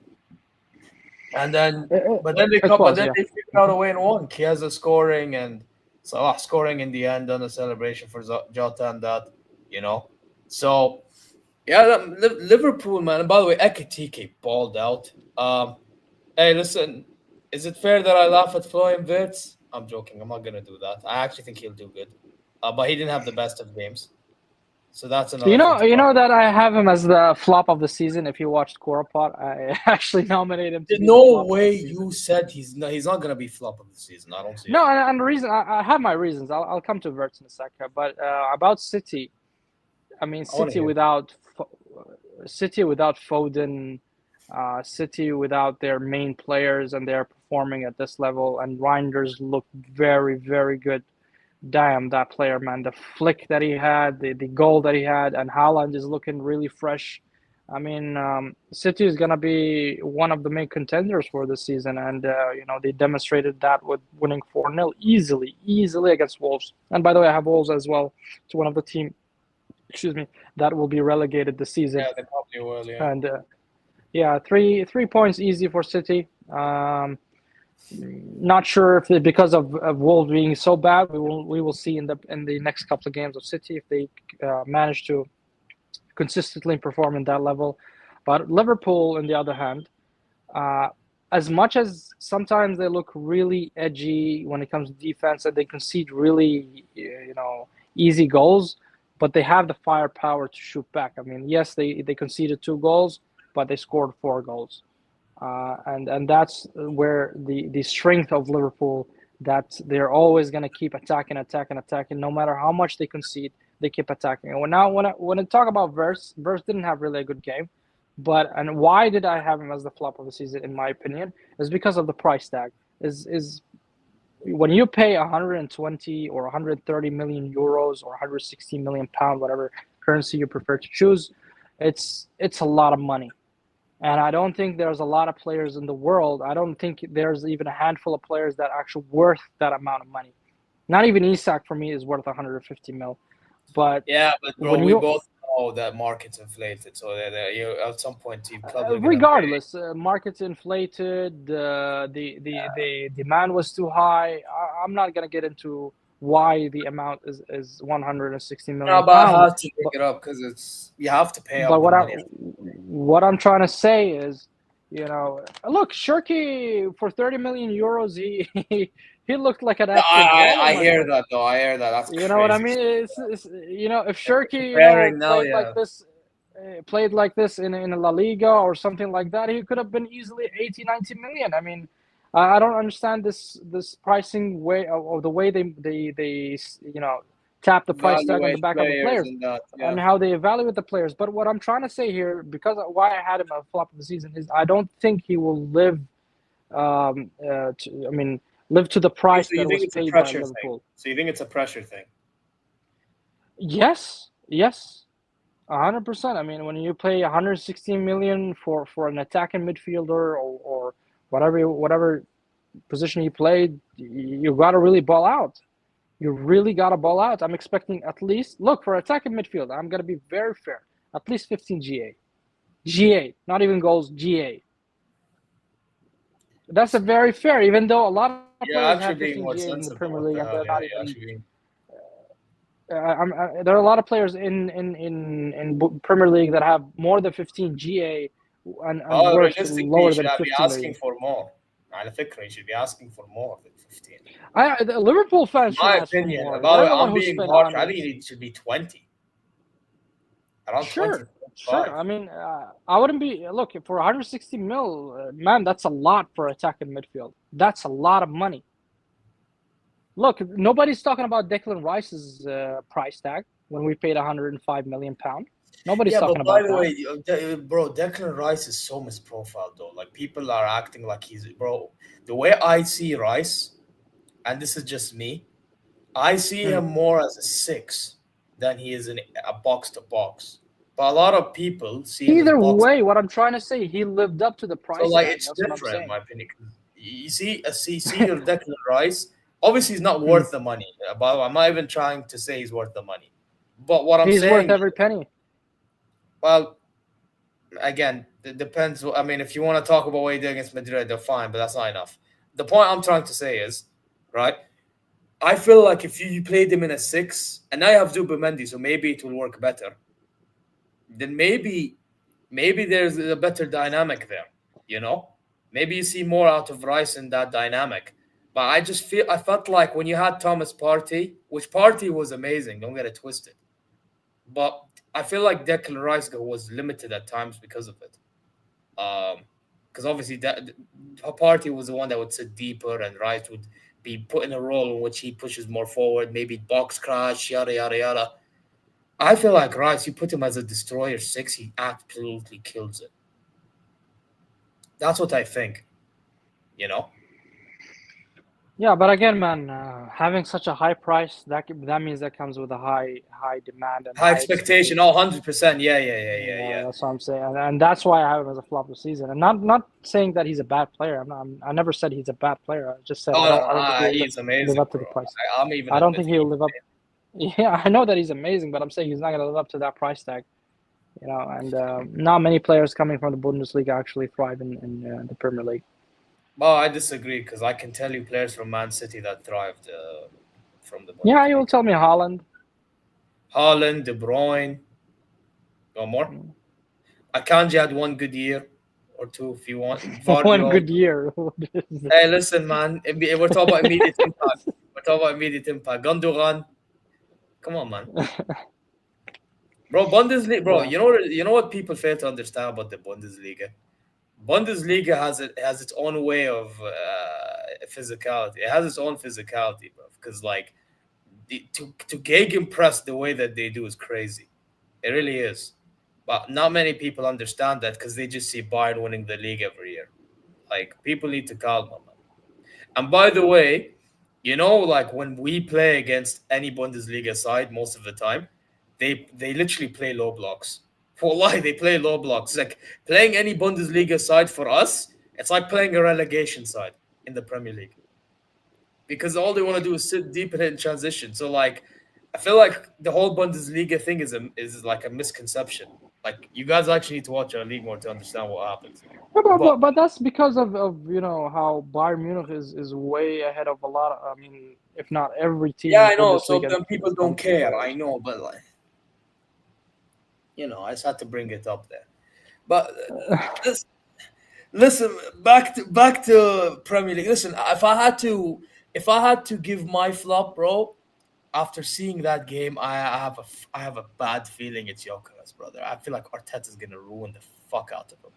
And then, but then they figured out a way and won. Chiesa scoring and Salah scoring in the end on the celebration for Jota and that, So, yeah, Liverpool, man. And by the way, Ekitike balled out. Hey, listen, is it fair that I laugh at Florian Wirtz? I'm joking. I'm not going to do that. I actually think he'll do good. But he didn't have the best of games. So that's another You know that I have him as the flop of the season. If you watched Korapot, I actually nominated him. No way you said he's not going to be flop of the season. I don't see No, it. and the reason I have my reasons. I'll come to Wirtz in a second. But about City, I mean City without Foden, City without their main players, and they're performing at this level. And Reinders looked very, very good. Damn, that player, man. The flick that he had, the goal that he had, and Haaland is looking really fresh. I mean, City is going to be one of the main contenders for this season. And, they demonstrated that with winning 4-0 easily against Wolves. And by the way, I have Wolves as well. It's one of the team, that will be relegated this season. Yeah, they probably will, yeah. And, 3 points easy for City. Not sure if because of Wolves being so bad. We will see in the next couple of games of City if they manage to consistently perform in that level. But Liverpool, on the other hand, as much as sometimes they look really edgy when it comes to defense and they concede really easy goals, but they have the firepower to shoot back. I mean, yes, they conceded 2 goals, but they scored 4 goals. And that's where the strength of Liverpool, that they're always going to keep attacking, no matter how much they concede, they keep attacking. And when I talk about Verse didn't have really a good game, and why did I have him as the flop of the season? In my opinion, is because of the price tag. Is when you pay 120 or 130 million euros or 160 million pound, whatever currency you prefer to choose, it's a lot of money. And I don't think there's a lot of players in the world. I don't think there's even a handful of players that are actually worth that amount of money. Not even Isak for me is worth 150 mil. But yeah, but bro, when we you both know that market's inflated, so you at some point you probably gonna regardless, market's inflated. The demand was too high. I'm not gonna get into why the amount is 160 pay. million No, but I pounds. have to pick it up because you have to pay But up the money. what I'm trying to say is, look, Shirky for 30 million euros, he looked like an actual baller, I my hear friend. that though. I hear that. That's You know what I crazy. mean? It's if Shirky, Comparing now, played like this in a La Liga or something like that, he could have been easily 80, 90 million. I mean, I don't understand this pricing way, or the way they tap the price tag on the evaluate back of the players players and that. and Yeah. how they evaluate the players. But what I'm trying to say here, because why I had him a flop of the season, is I don't think he will live. Live to the price So you that think was it's a paid by pressure thing? Liverpool. So you think it's a pressure thing? Yes, 100%. I mean, when you pay 116 million for an attacking midfielder or whatever position he played, you got to really ball out. You really got to ball out. I'm expecting at least, look, for attacking midfield, I'm going to be very fair, at least 15 GA. GA, not even goals, GA. That's a very fair, even though a lot of players have 15 GA in the Premier League and they're not even. There are a lot of players in Premier League that have more than 15 GA and worth realistically, lower you should than be 50 asking million. for more. على فكرة, you should be asking for more than 15. The Liverpool fans should My ask for opinion. more. By the They're way, the one I'm who being spent harsh. I hundreds. think it should be 20. Around Sure. 25. I mean, I wouldn't be look for 160 mil, man. That's a lot for attacking midfield. That's a lot of money. Look, nobody's talking about Declan Rice's price tag when we paid 105 million pound. Nobody's talking but by about the that. way, bro, Declan Rice is so misprofiled though. Like people are acting like he's bro. The way I see Rice, and this is just me, I see him more as a 6 than he is in a box to box. But a lot of people see him as Either box. way, what I'm trying to say, he lived up to the price So like tag. it's That's what I'm different in saying. my opinion. You see your Declan Rice. Obviously, he's not worth the money. But I'm not even trying to say he's worth the money. But what I'm He's saying, worth every penny. well, again, it depends. I mean, if you want to talk about what he did against Madrid, they're fine, but that's not enough. The point I'm trying to say is, right? I feel like if you played him in a 6, and now you have Zubimendi, so maybe it will work better. Then maybe there's a better dynamic there. You know, maybe you see more out of Rice in that dynamic. But I felt like when you had Thomas Partey, which Partey was amazing, don't get it twisted. But I feel like Declan Rice was limited at times because of it. Because obviously Partey was the one that would sit deeper, and Rice would be put in a role in which he pushes more forward, maybe box crash, yada yada yada. I feel like Rice, you put him as a destroyer 6, he absolutely kills it. That's what I think. You know. Yeah, but again, man, having such a high price, that means that comes with a high demand and High expectation. Oh, 100%. Yeah. That's what I'm saying, and that's why I have him as a flop of the season. And not saying that he's a bad player. I never said he's a bad player. I just said I don't think he'll he's amazing, live up to bro. the price. I'm even. I don't think he'll live up. Yeah, I know that he's amazing, but I'm saying he's not going to live up to that price tag. You know, and not many players coming from the Bundesliga actually thrive in the Premier League. Well, I disagree because I can tell you players from Man City that thrived from the Bundesliga. Yeah, you'll tell me Haaland, De Bruyne. One more. Akanji had one good year or two if you want. One good year. Hey, listen, man. We're talking about immediate impact. Gundogan. Come on, man. Bro, Bundesliga. Bro, Yeah. you know what people fail to understand about the Bundesliga? Bundesliga has its own way of physicality. It has its own physicality, bro. Because like to gegenpress the way that they do is crazy. It really is. But not many people understand that because they just see Bayern winning the league every year. Like people need to calm them. And by the way, like when we play against any Bundesliga side, most of the time, they literally play low blocks. Wallahi, they play low blocks. It's like playing any Bundesliga side for us, it's like playing a relegation side in the Premier League. Because all they want to do is sit deep in transition. So like I feel like the whole Bundesliga thing is like a misconception. Like you guys actually need to watch our league more to understand what happens. But that's because of how Bayern Munich is way ahead of a lot of, I mean, if not every team. Yeah, in I know. Bundesliga So then people don't care. players. I know, but like, I just had to bring it up there. But listen, back to Premier League. Listen, if I had to give my flop, bro, after seeing that game, I have a bad feeling it's Gyökeres, brother. I feel like Arteta's gonna ruin the fuck out of him.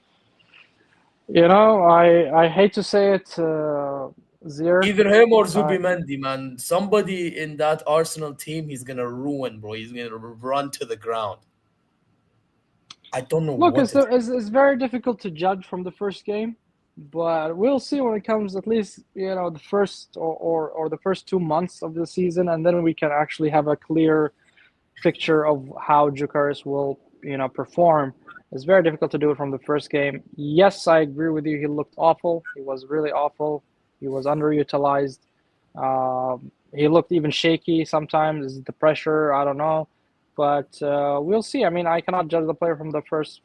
I hate to say it, Zier. Either him or Zubimendi, man. Somebody in that Arsenal team, he's gonna ruin, bro. He's gonna run to the ground. I don't know. Look, it's very difficult to judge from the first game, but we'll see when it comes. At least the first or the first 2 months of the season, and then we can actually have a clear picture of how Gyökeres will perform. It's very difficult to do it from the first game. Yes, I agree with you. He looked awful. He was really awful. He was underutilized. He looked even shaky sometimes. Is it the pressure? I don't know. But we'll see. I mean, I cannot judge the player from the first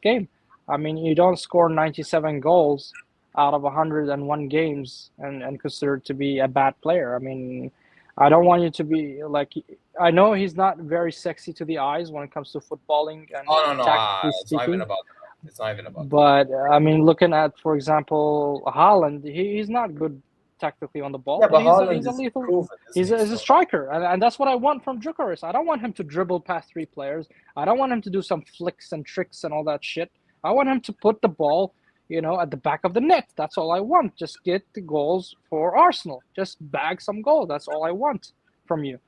game. I mean, you don't score 97 goals out of 101 games and considered to be a bad player. I mean, I don't want you to be like. I know he's not very sexy to the eyes when it comes to footballing and tactically it's not speaking. even about that. It's not even about that. But I mean, looking at, for example, Haaland, he's not good tactically on the ball. Yeah, but Haaland he's a is lethal. proven, He's a striker, and that's what I want from Gyökeres. I don't want him to dribble past 3 players. I don't want him to do some flicks and tricks and all that shit. I want him to put the ball, at the back of the net. That's all I want. Just get the goals for Arsenal. Just bag some goals. That's all I want from you.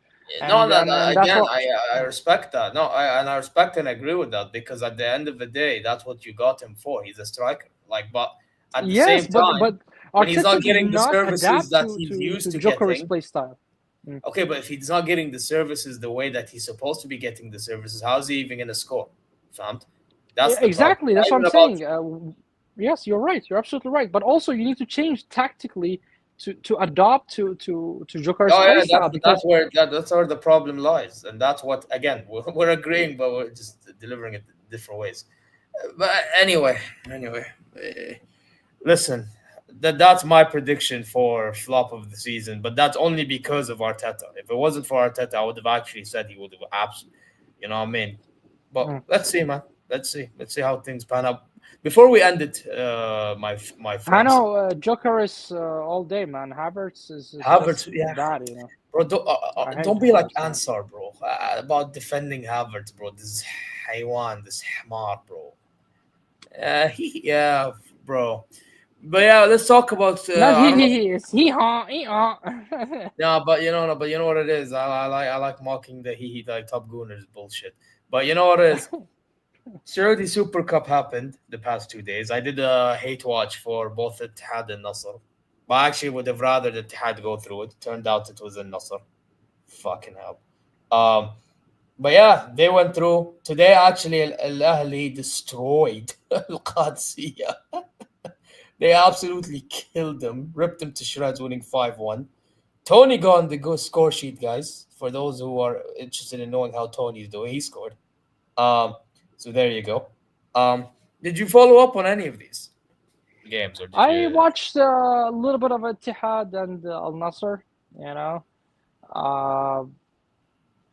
I respect that. I respect and agree with that because at the end of the day, that's what you got him for. He's a striker. But at the same time, but when he's not Arteta getting did the not services adapt that he's used to Gyökeres' getting. play style. Okay, but if he's not getting the services the way that he's supposed to be getting the services, how's he even going to score? Fam? That's exactly. That's what I'm saying. Yes, you're right. You're absolutely right. But also, you need to change tactically to adopt to Gyökeres' play style. That's where the problem lies, and that's what again we're agreeing, but we're just delivering it different ways. But anyway, listen, that's my prediction for flop of the season, but that's only because of Arteta. If it wasn't for Arteta, I would have actually said he would have absolutely, you know what I mean? But let's see, man. Let's see how things pan out. Before we end it, my friends. I know Gyökeres all day, man. Havertz is bad, Bro, don't be like Ansar, bro. About defending Havertz, bro. This is Haywan, this Hamar, bro. Yeah, bro. But yeah, let's talk about. It's Yeah, but you know what it is. I like mocking the he like Top Gooners bullshit. But you know what it is. Sure, the Super Cup happened the past 2 days. I did a hate watch for both Ittihad and Nasser. But I actually would have rather the Ittihad go through it. Turned out it was in Nasser. Fucking hell. But yeah, they went through. Today, actually, Al-Ahli destroyed Al-Qadsiya. They absolutely killed them. Ripped them to shreds, winning 5-1. Tony got on the score sheet, guys. For those who are interested in knowing how Tony's doing, he scored. So there you go. Did you follow up on any of these games? Or I watched a little bit of Ittihad and Al Nassr.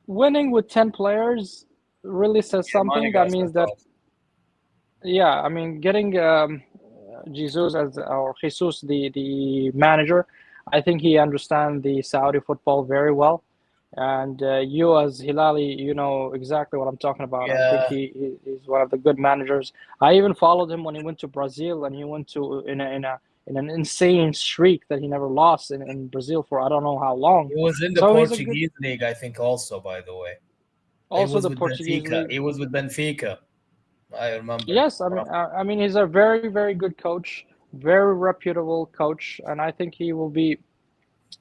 Winning with 10 players really says something. That means that, getting Jesus the manager, I think he understands the Saudi football very well. And you, as Hilali, you know exactly what I'm talking about. I think Yeah. he's one of the good managers. I even followed him when he went to Brazil, and he went to in an insane streak that he never lost in Brazil for I don't know how long. He was in the So he's a good. Portuguese league, I think, also, by the way. He Also, was the with Portuguese Benfica. league. He was with Benfica. I remember. Yes, I mean he's a very very good coach, very reputable coach, and I think he will be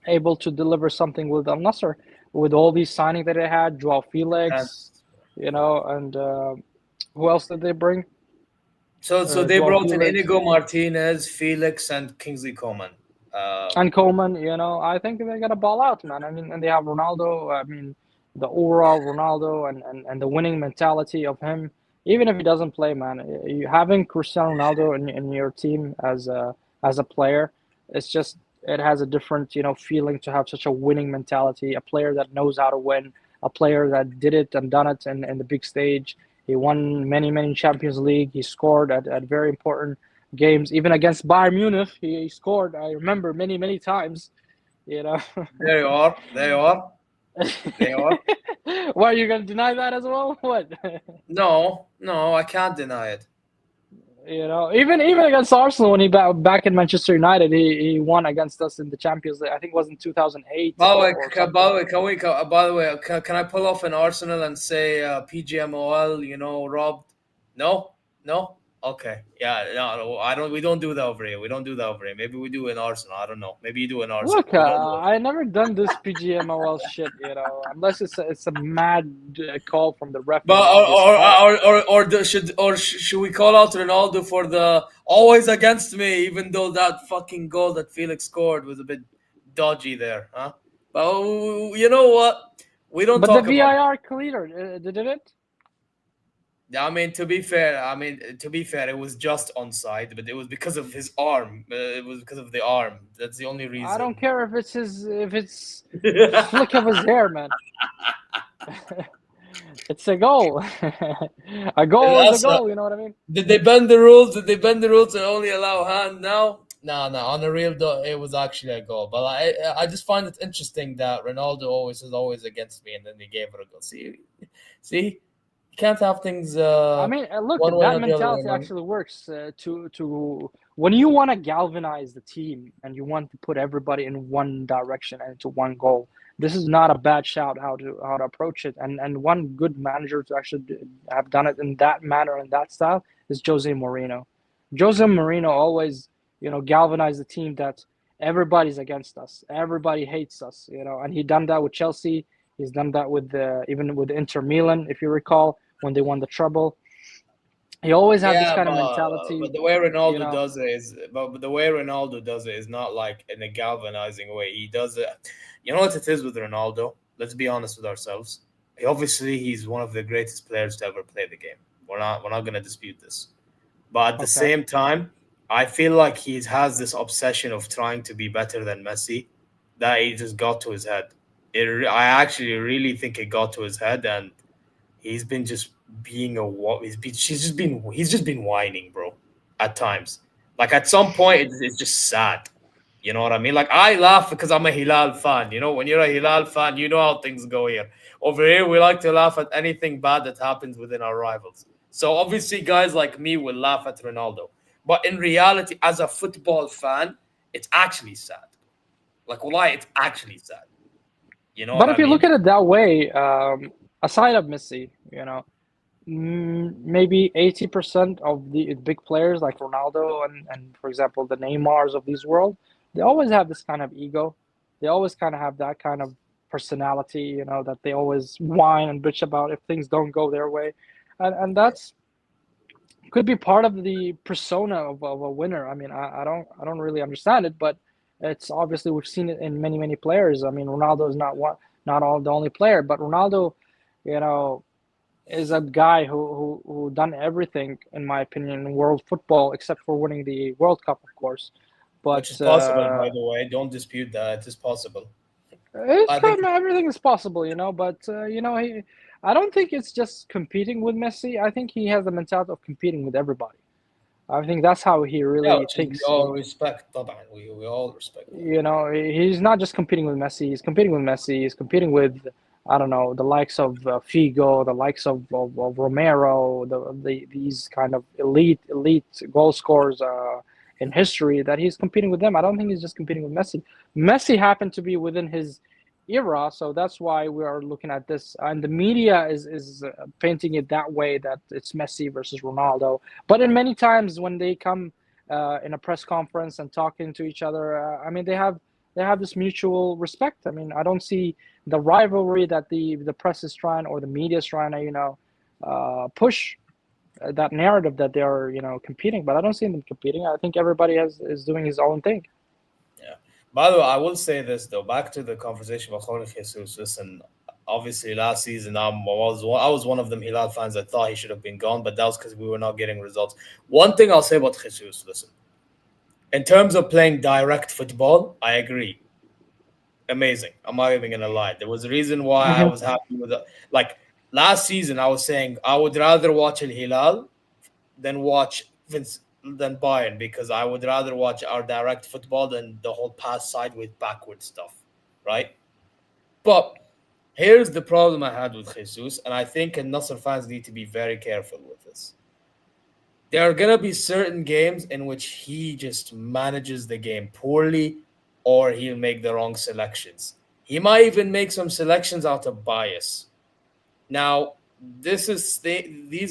able to deliver something with Al Nassr with all these signings that they had, Joao And Felix, you know, and who else did they bring? so they Joao brought in Felix Inigo Martinez, Felix, and Kingsley Coman. and Coleman. You know, I think they're gonna ball out, man. I mean, and they have Ronaldo. I mean, the overall Ronaldo and the winning mentality of him. Even if he doesn't play, man, you having Cristiano Ronaldo in your team as a player, it's just it has a different feeling to have such a winning mentality. A player that knows how to win, a player that did it and done it in the big stage. He won many Champions League. He scored at very important games, even against Bayern Munich. He scored. I remember many times. You know. There you are. There you are. There you are. Why are you gonna deny that as well? What? No, I can't deny it. You know, even against Arsenal when he back in Manchester United, he won against us in the Champions League. I think it was in 2008 By the way, or can, something. by the way, can we? By the way, can I pull off an Arsenal and say PGMOL? You know, robbed? No. Okay. Yeah. No. I don't. We don't do that over here. We don't do that over here. Maybe we do in Arsenal. I don't know. Maybe you do in Arsenal. Look, We don't know. I never done this PGMOL shit, unless it's a mad call from the ref. But should we call out Ronaldo for the always against me, even though that fucking goal that Felix scored was a bit dodgy there, huh? But you know what? We don't But the talk about. VIR cleared, did it? I mean, to be fair, it was just onside, but it was because of his arm. It was because of the arm. That's the only reason. I don't care if it's a flick of his hair, man. It's a goal. A goal is a goal. You know what I mean? Did they bend the rules? Did they bend the rules to only allow hand now? No. On the real, it was actually a goal. But I just find it interesting that Ronaldo is always against me, and then they gave it a goal. See, you can't have things. I mean, look, that mentality actually works. To when you want to galvanize the team and you want to put everybody in one direction and into one goal, this is not a bad shout how to approach it. And one good manager to actually have done it in that manner and that style is Jose Mourinho. Jose Mourinho always, galvanized the team that everybody's against us, everybody hates us, and he done that with Chelsea. He's done that with even with Inter Milan, if you recall, when they won the treble. He always had this kind of mentality. But the way Ronaldo does it is, but the way Ronaldo does it is not like in a galvanizing way. He does it. You know what it is with Ronaldo? Let's be honest with ourselves. He's one of the greatest players to ever play the game. We're not going to dispute this. But at the same time, I feel like he has this obsession of trying to be better than Messi that he just got to his head. I actually really think it got to his head, and he's been just being he's just been whining, bro. At times, like at some point, it's just sad. You know what I mean? Like I laugh because I'm a Hilal fan. When you're a Hilal fan, you know how things go here. Over here, we like to laugh at anything bad that happens within our rivals. So obviously, guys like me will laugh at Ronaldo, but in reality, as a football fan, it's actually sad. Like, why? It's actually sad. But if you look at it that way, aside of Messi, maybe 80% of the big players like Ronaldo and for example, the Neymars of this world, they always have this kind of ego. They always kind of have that kind of personality, that they always whine and bitch about if things don't go their way. And that's could be part of the persona of a winner. I mean, I don't really understand it, but it's obviously we've seen it in many players. I mean, Ronaldo is not the only player, but Ronaldo, is a guy who done everything, in my opinion, in world football except for winning the World Cup, of course. But which is possible, by the way. Don't dispute that. It is possible. Everything is possible, But I don't think it's just competing with Messi. I think he has the mentality of competing with everybody. I think that's how he really thinks. We all respect, we all respect. He's not just competing with Messi. He's competing with Messi. He's competing with I don't know, the likes of Figo, the likes of Romero, these kind of elite goal scorers in history, that he's competing with them. I don't think he's just competing with Messi. Messi happened to be within his era, so that's why we are looking at this. And the media is painting it that way, that it's Messi versus Ronaldo. But in many times when they come in a press conference and talking to each other, I mean, they have this mutual respect. I mean, I don't see the rivalry that the press is trying, or the media is trying to push that narrative that they are competing. But I don't see them competing. I think everybody is doing his own thing. Yeah. By the way, I will say this though. Back to the conversation about Jorge Jesus. Listen, obviously last season I was one of them Hilal fans that thought he should have been gone, but that was because we were not getting results. One thing I'll say about Jesus, listen, in terms of playing direct football, I agree. Amazing. I'm not even gonna lie. There was a reason why I was happy with it. Like last season, I was saying I would rather watch Al Hilal than watch than Bayern, because I would rather watch our direct football than the whole pass side with backward stuff, right? But here's the problem I had with Jesus, and I think Nasser fans need to be very careful with this. There are gonna be certain games in which he just manages the game poorly, or he'll make the wrong selections. He might even make some selections out of bias. Now, these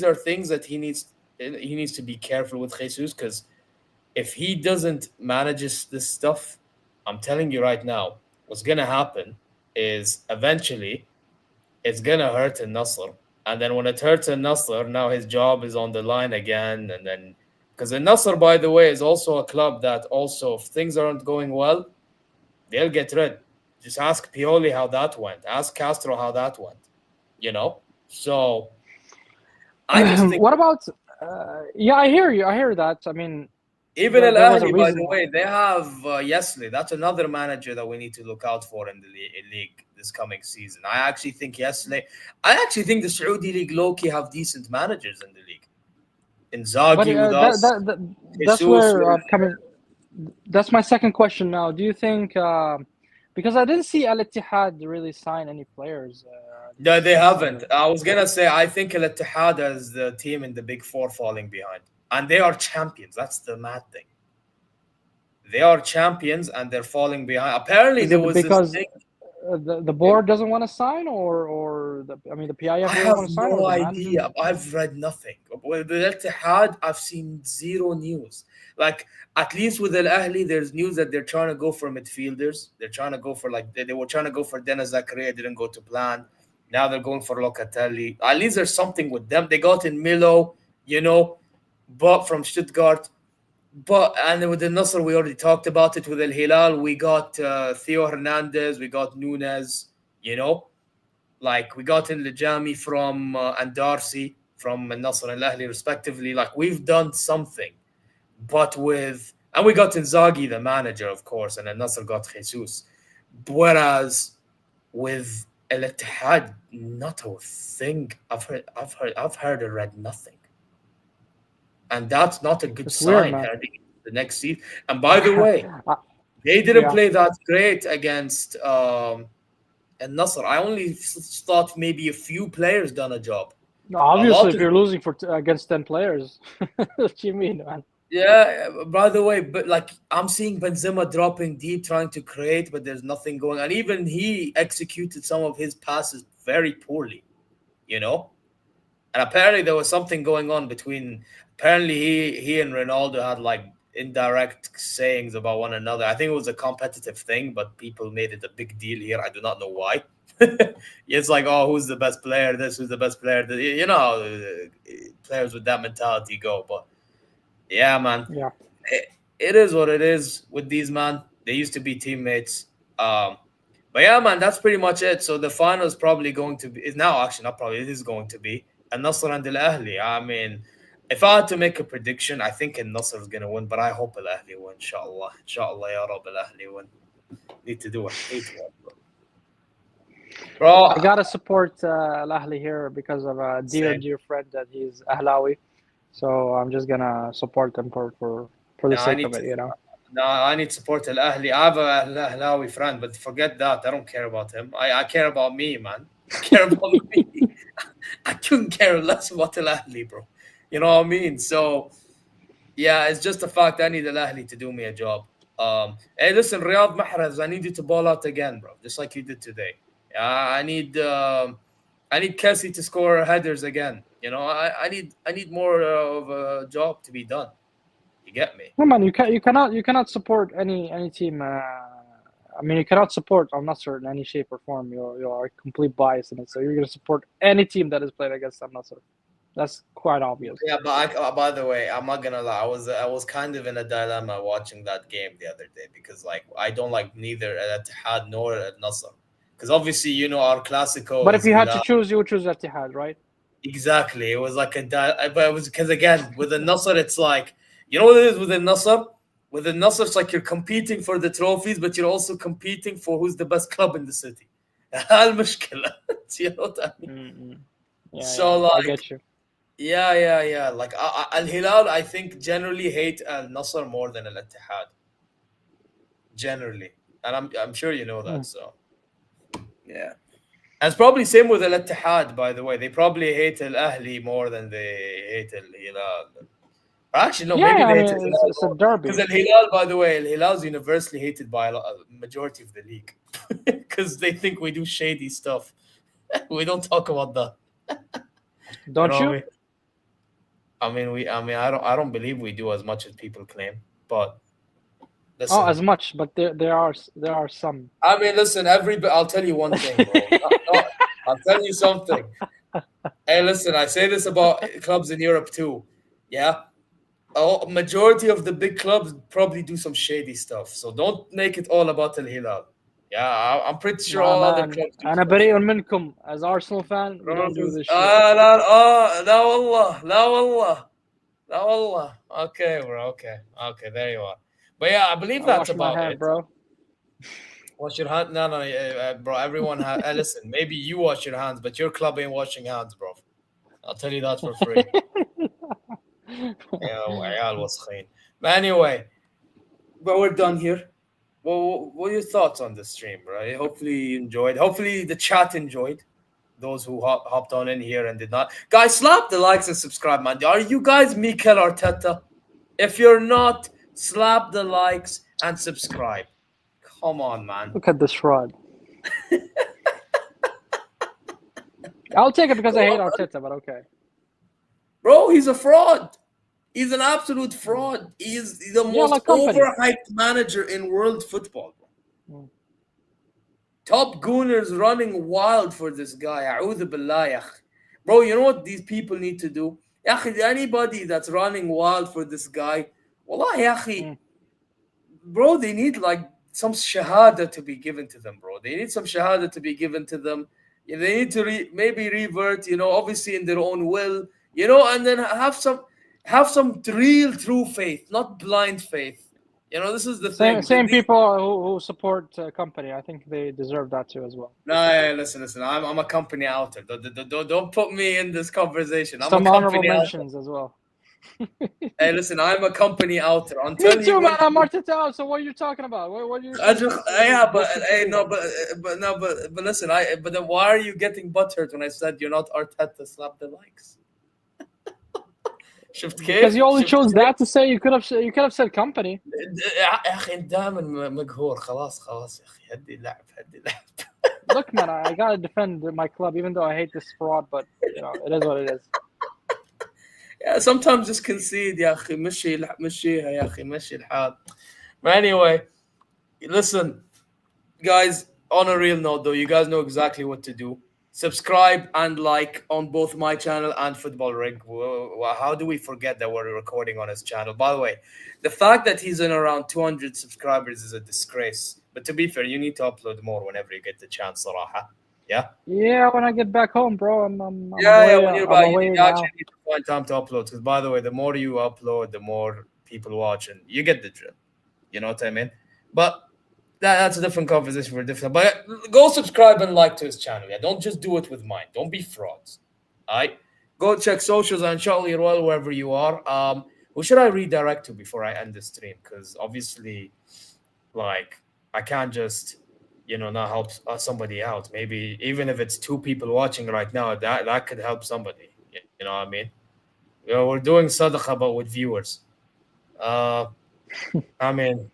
are things that he needs to be careful with, Jesus, because if he doesn't manage this stuff, I'm telling you right now, what's gonna happen is eventually it's gonna hurt Al Nasser, and then when it hurts Al Nasser, now his job is on the line again, and then because Al Nasser, by the way, is also a club that also, if things aren't going well, they'll get rid. Just ask Pioli how that went. Ask Castro how that went. So I just think. What about? Yeah, I hear you. I hear that. I mean, Even Al there was a Ahly, by reason the why. way, they have Yesley. That's another manager that we need to look out for in the league this coming season. I actually think Yesley. I actually think the Saudi league low-key have decent managers in the league. But Inzaghi with us, that's Jesus where with. coming. That's my second question now. Do you think? Because I didn't see Al Ittihad really sign any players. No, they This haven't. season. I was gonna say I think Al Ittihad is the team in the Big Four falling behind, and they are champions. That's the mad thing. They are champions and they're falling behind. Apparently, Is there it was this because thing. the board doesn't want to sign, or the PIF I doesn't have want to sign, or no the management? idea. I've read nothing. With the Ittihad, I've seen zero news. Like, at least with Al Ahly, there's news that they're trying to go for midfielders. They're trying to go for, like, they were trying to go for Dennis Zakaria, didn't go to plan. Now they're going for Locatelli. At least there's something with them. They got in Milo, but from Stuttgart. But and with the Nasser, we already talked about it. With Al Hilal, we got Theo Hernandez, we got Nunez, like we got in Lijami from and Darcy from Al Nasser and Al Ahly, respectively. Like we've done something, but and we got Inzaghi, the manager, of course, and Al Nasser got Jesus. Whereas with Al Ittihad, not a thing. I've heard or read nothing. And that's not a good It's weird, sign man. heading into the next season. And by the way, they didn't Yeah. play that great against Al Nasser. I only thought maybe a few players done a job. Obviously, if you're losing against 10 players, what do you mean, man? Yeah, by the way, but like I'm seeing Benzema dropping deep, trying to create, but there's nothing going. And even he executed some of his passes very poorly, And apparently there was something going on between. Apparently he and Ronaldo had like indirect sayings about one another. I think it was a competitive thing, but people made it a big deal here. I do not know why. It's like, oh, who's the best player? Who's the best player? Players with that mentality go. But yeah, man. Yeah. It is what it is with these, man. They used to be teammates. But yeah, man, that's pretty much it. So the final is probably going to be. Is now actually not probably. It is going to be Al Nasser and Al Ahly. I mean, if I had to make a prediction, I think Al Nasser is going to win, but I hope Al Ahly win. Inshallah, ya Rab, Al Ahly win. Need to do it. Bro, I gotta support Al Ahly here because of a dear friend that he's Ahlawi, so I'm just gonna support them for the sake of it, No, I need to support Al Ahly. I have a Ahlawi friend, but forget that. I don't care about him. I care about me, man. care about me. I couldn't care less about Al Ahly, bro. You know what I mean? So yeah, it's just the fact I need Al Ahly to do me a job. Hey, listen, Riyad Mahrez, I need you to ball out again, bro, just like you did today. I need Kessie to score headers again. You know, I need more of a job to be done. You get me? No, man, you cannot support any team. I mean, you cannot support Al Nassr in any shape or form. You're complete bias in it. So you're gonna support any team that is played against Al Nassr. That's quite obvious. Yeah, but by the way, I'm not gonna lie. I was kind of in a dilemma watching that game the other day because like I don't like neither Al Ittihad nor Al Nassr because obviously you know our Classico. But if is you had to Hilal. choose, you would choose Ittihad, right? Exactly, it was like but it was because again with the Nasr, it's like you know what it is with the Nasr. With the Nasr, it's like you're competing for the trophies, but you're also competing for who's the best club in the city. المشكلة. You know what I mean? Yeah, So I like. get you. Yeah. Like Al Hilal, I think generally hate Al Nasr more than Al Ittihad. Generally, and I'm sure you know that. So, yeah, and it's probably same with Al Ittihad. By the way, they probably hate Al Ahli more than they hate Al Hilal. Actually, no, maybe Yeah, I they mean, hate Al Hilal it's a derby. because Al Hilal, by the way, Al Hilal is universally hated by a majority of the league because they think we do shady stuff. We don't talk about that. Don't know you? what I mean? I don't believe we do as much as people claim, but listen. Oh, as much, but there are some. I mean, listen. I'll tell you one thing, bro. I'll tell you something. Hey, listen. I say this about clubs in Europe too. Yeah, majority of the big clubs probably do some shady stuff. So don't make it all about Al Hilal. Yeah, I'm pretty sure all other clubs do. أنا بريء منكم. As Arsenal fan, we don't do this shit. لا والله لا والله لا والله. Okay, bro. Okay, there you are. But yeah, I believe that's about hand, it. Bro. Wash your hands. No, bro. Everyone has. Listen, maybe you wash your hands, but your club ain't washing hands, bro. I'll tell you that for free. Yeah, عيال وسخين. But anyway, but we're done here. Well, what are your thoughts on the stream, bro? Hopefully you enjoyed. Hopefully the chat enjoyed. Those who hopped on in here and did not. Guys, slap the likes and subscribe, man. Are you guys Mikel Arteta? If you're not, slap the likes and subscribe. Come on, man. Look at this fraud. I'll take it because I hate Arteta, but okay. Bro, he's a fraud. He's an absolute fraud. He's the most overhyped manager in world football. Top gooners running wild for this guy. A'udhu billah, ya akhi. Bro, you know what these people need to do? Ya akhi, anybody that's running wild for this guy, wallah, ya akhi, bro, they need like some shahada to be given to them, bro. They need some shahada to be given to them. They need to maybe revert, you know, obviously in their own will, you know, and then have some real true faith, not blind faith. You know, this is the thing. Same people who support company. I think they deserve that too as well. No, listen. I'm a company outer. Don't put me in this conversation. I'm some a honorable company mentions as well. Hey, listen, I'm a company outer. Me too, man. I'm Arteta. So what are you talking about? What are you? Yeah, but listen. But then why are you getting butthurt when I said you're not Arteta? Slap the likes. Because you only chose that to say. You could have said company. Look, man, I gotta defend my club, even though I hate this fraud. But you know, it is what it is. Yeah, sometimes just concede, يا أخي. مشيها يا أخي. مشي الحال. But anyway, listen, guys. On a real note, though, you guys know exactly what to do. Subscribe and like on both my channel and Footbal Rig. How do we forget that we're recording on his channel? By the way, the fact that he's in around 200 subscribers is a disgrace. But to be fair, you need to upload more whenever you get the chance, صراحة. Yeah? Yeah, when I get back home, bro. I'm when you're back, you actually need to find time to upload. Because, by the way, the more you upload, the more people watch, and you get the drill. You know what I mean? But that's a different conversation for different. But go subscribe and like to his channel. Yeah, don't just do it with mine. Don't be frauds. All right? Go check socials and inshallah you're well wherever you are. Who should I redirect to before I end the stream? Because obviously, like, I can't just not help somebody out. Maybe even if it's 2 people watching right now, that could help somebody. You know what I mean? We're doing sadaqah, but with viewers. I mean,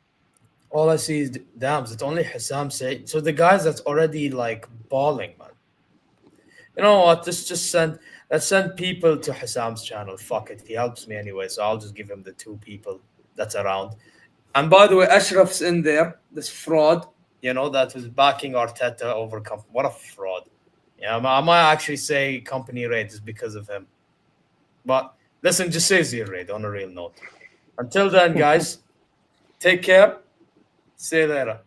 all I see is dams. It's only Hassam say. So the guys that's already like bawling, man. You know what? Let's send people to Hassam's channel. Fuck it, he helps me anyway, so I'll just give him the 2 people that's around. And by the way, Ashraf's in there. This fraud, that was backing Arteta over company. What a fraud! Yeah, I might actually say company raid is because of him. But listen, just say Zeer raid on a real note. Until then, guys, take care. See you later.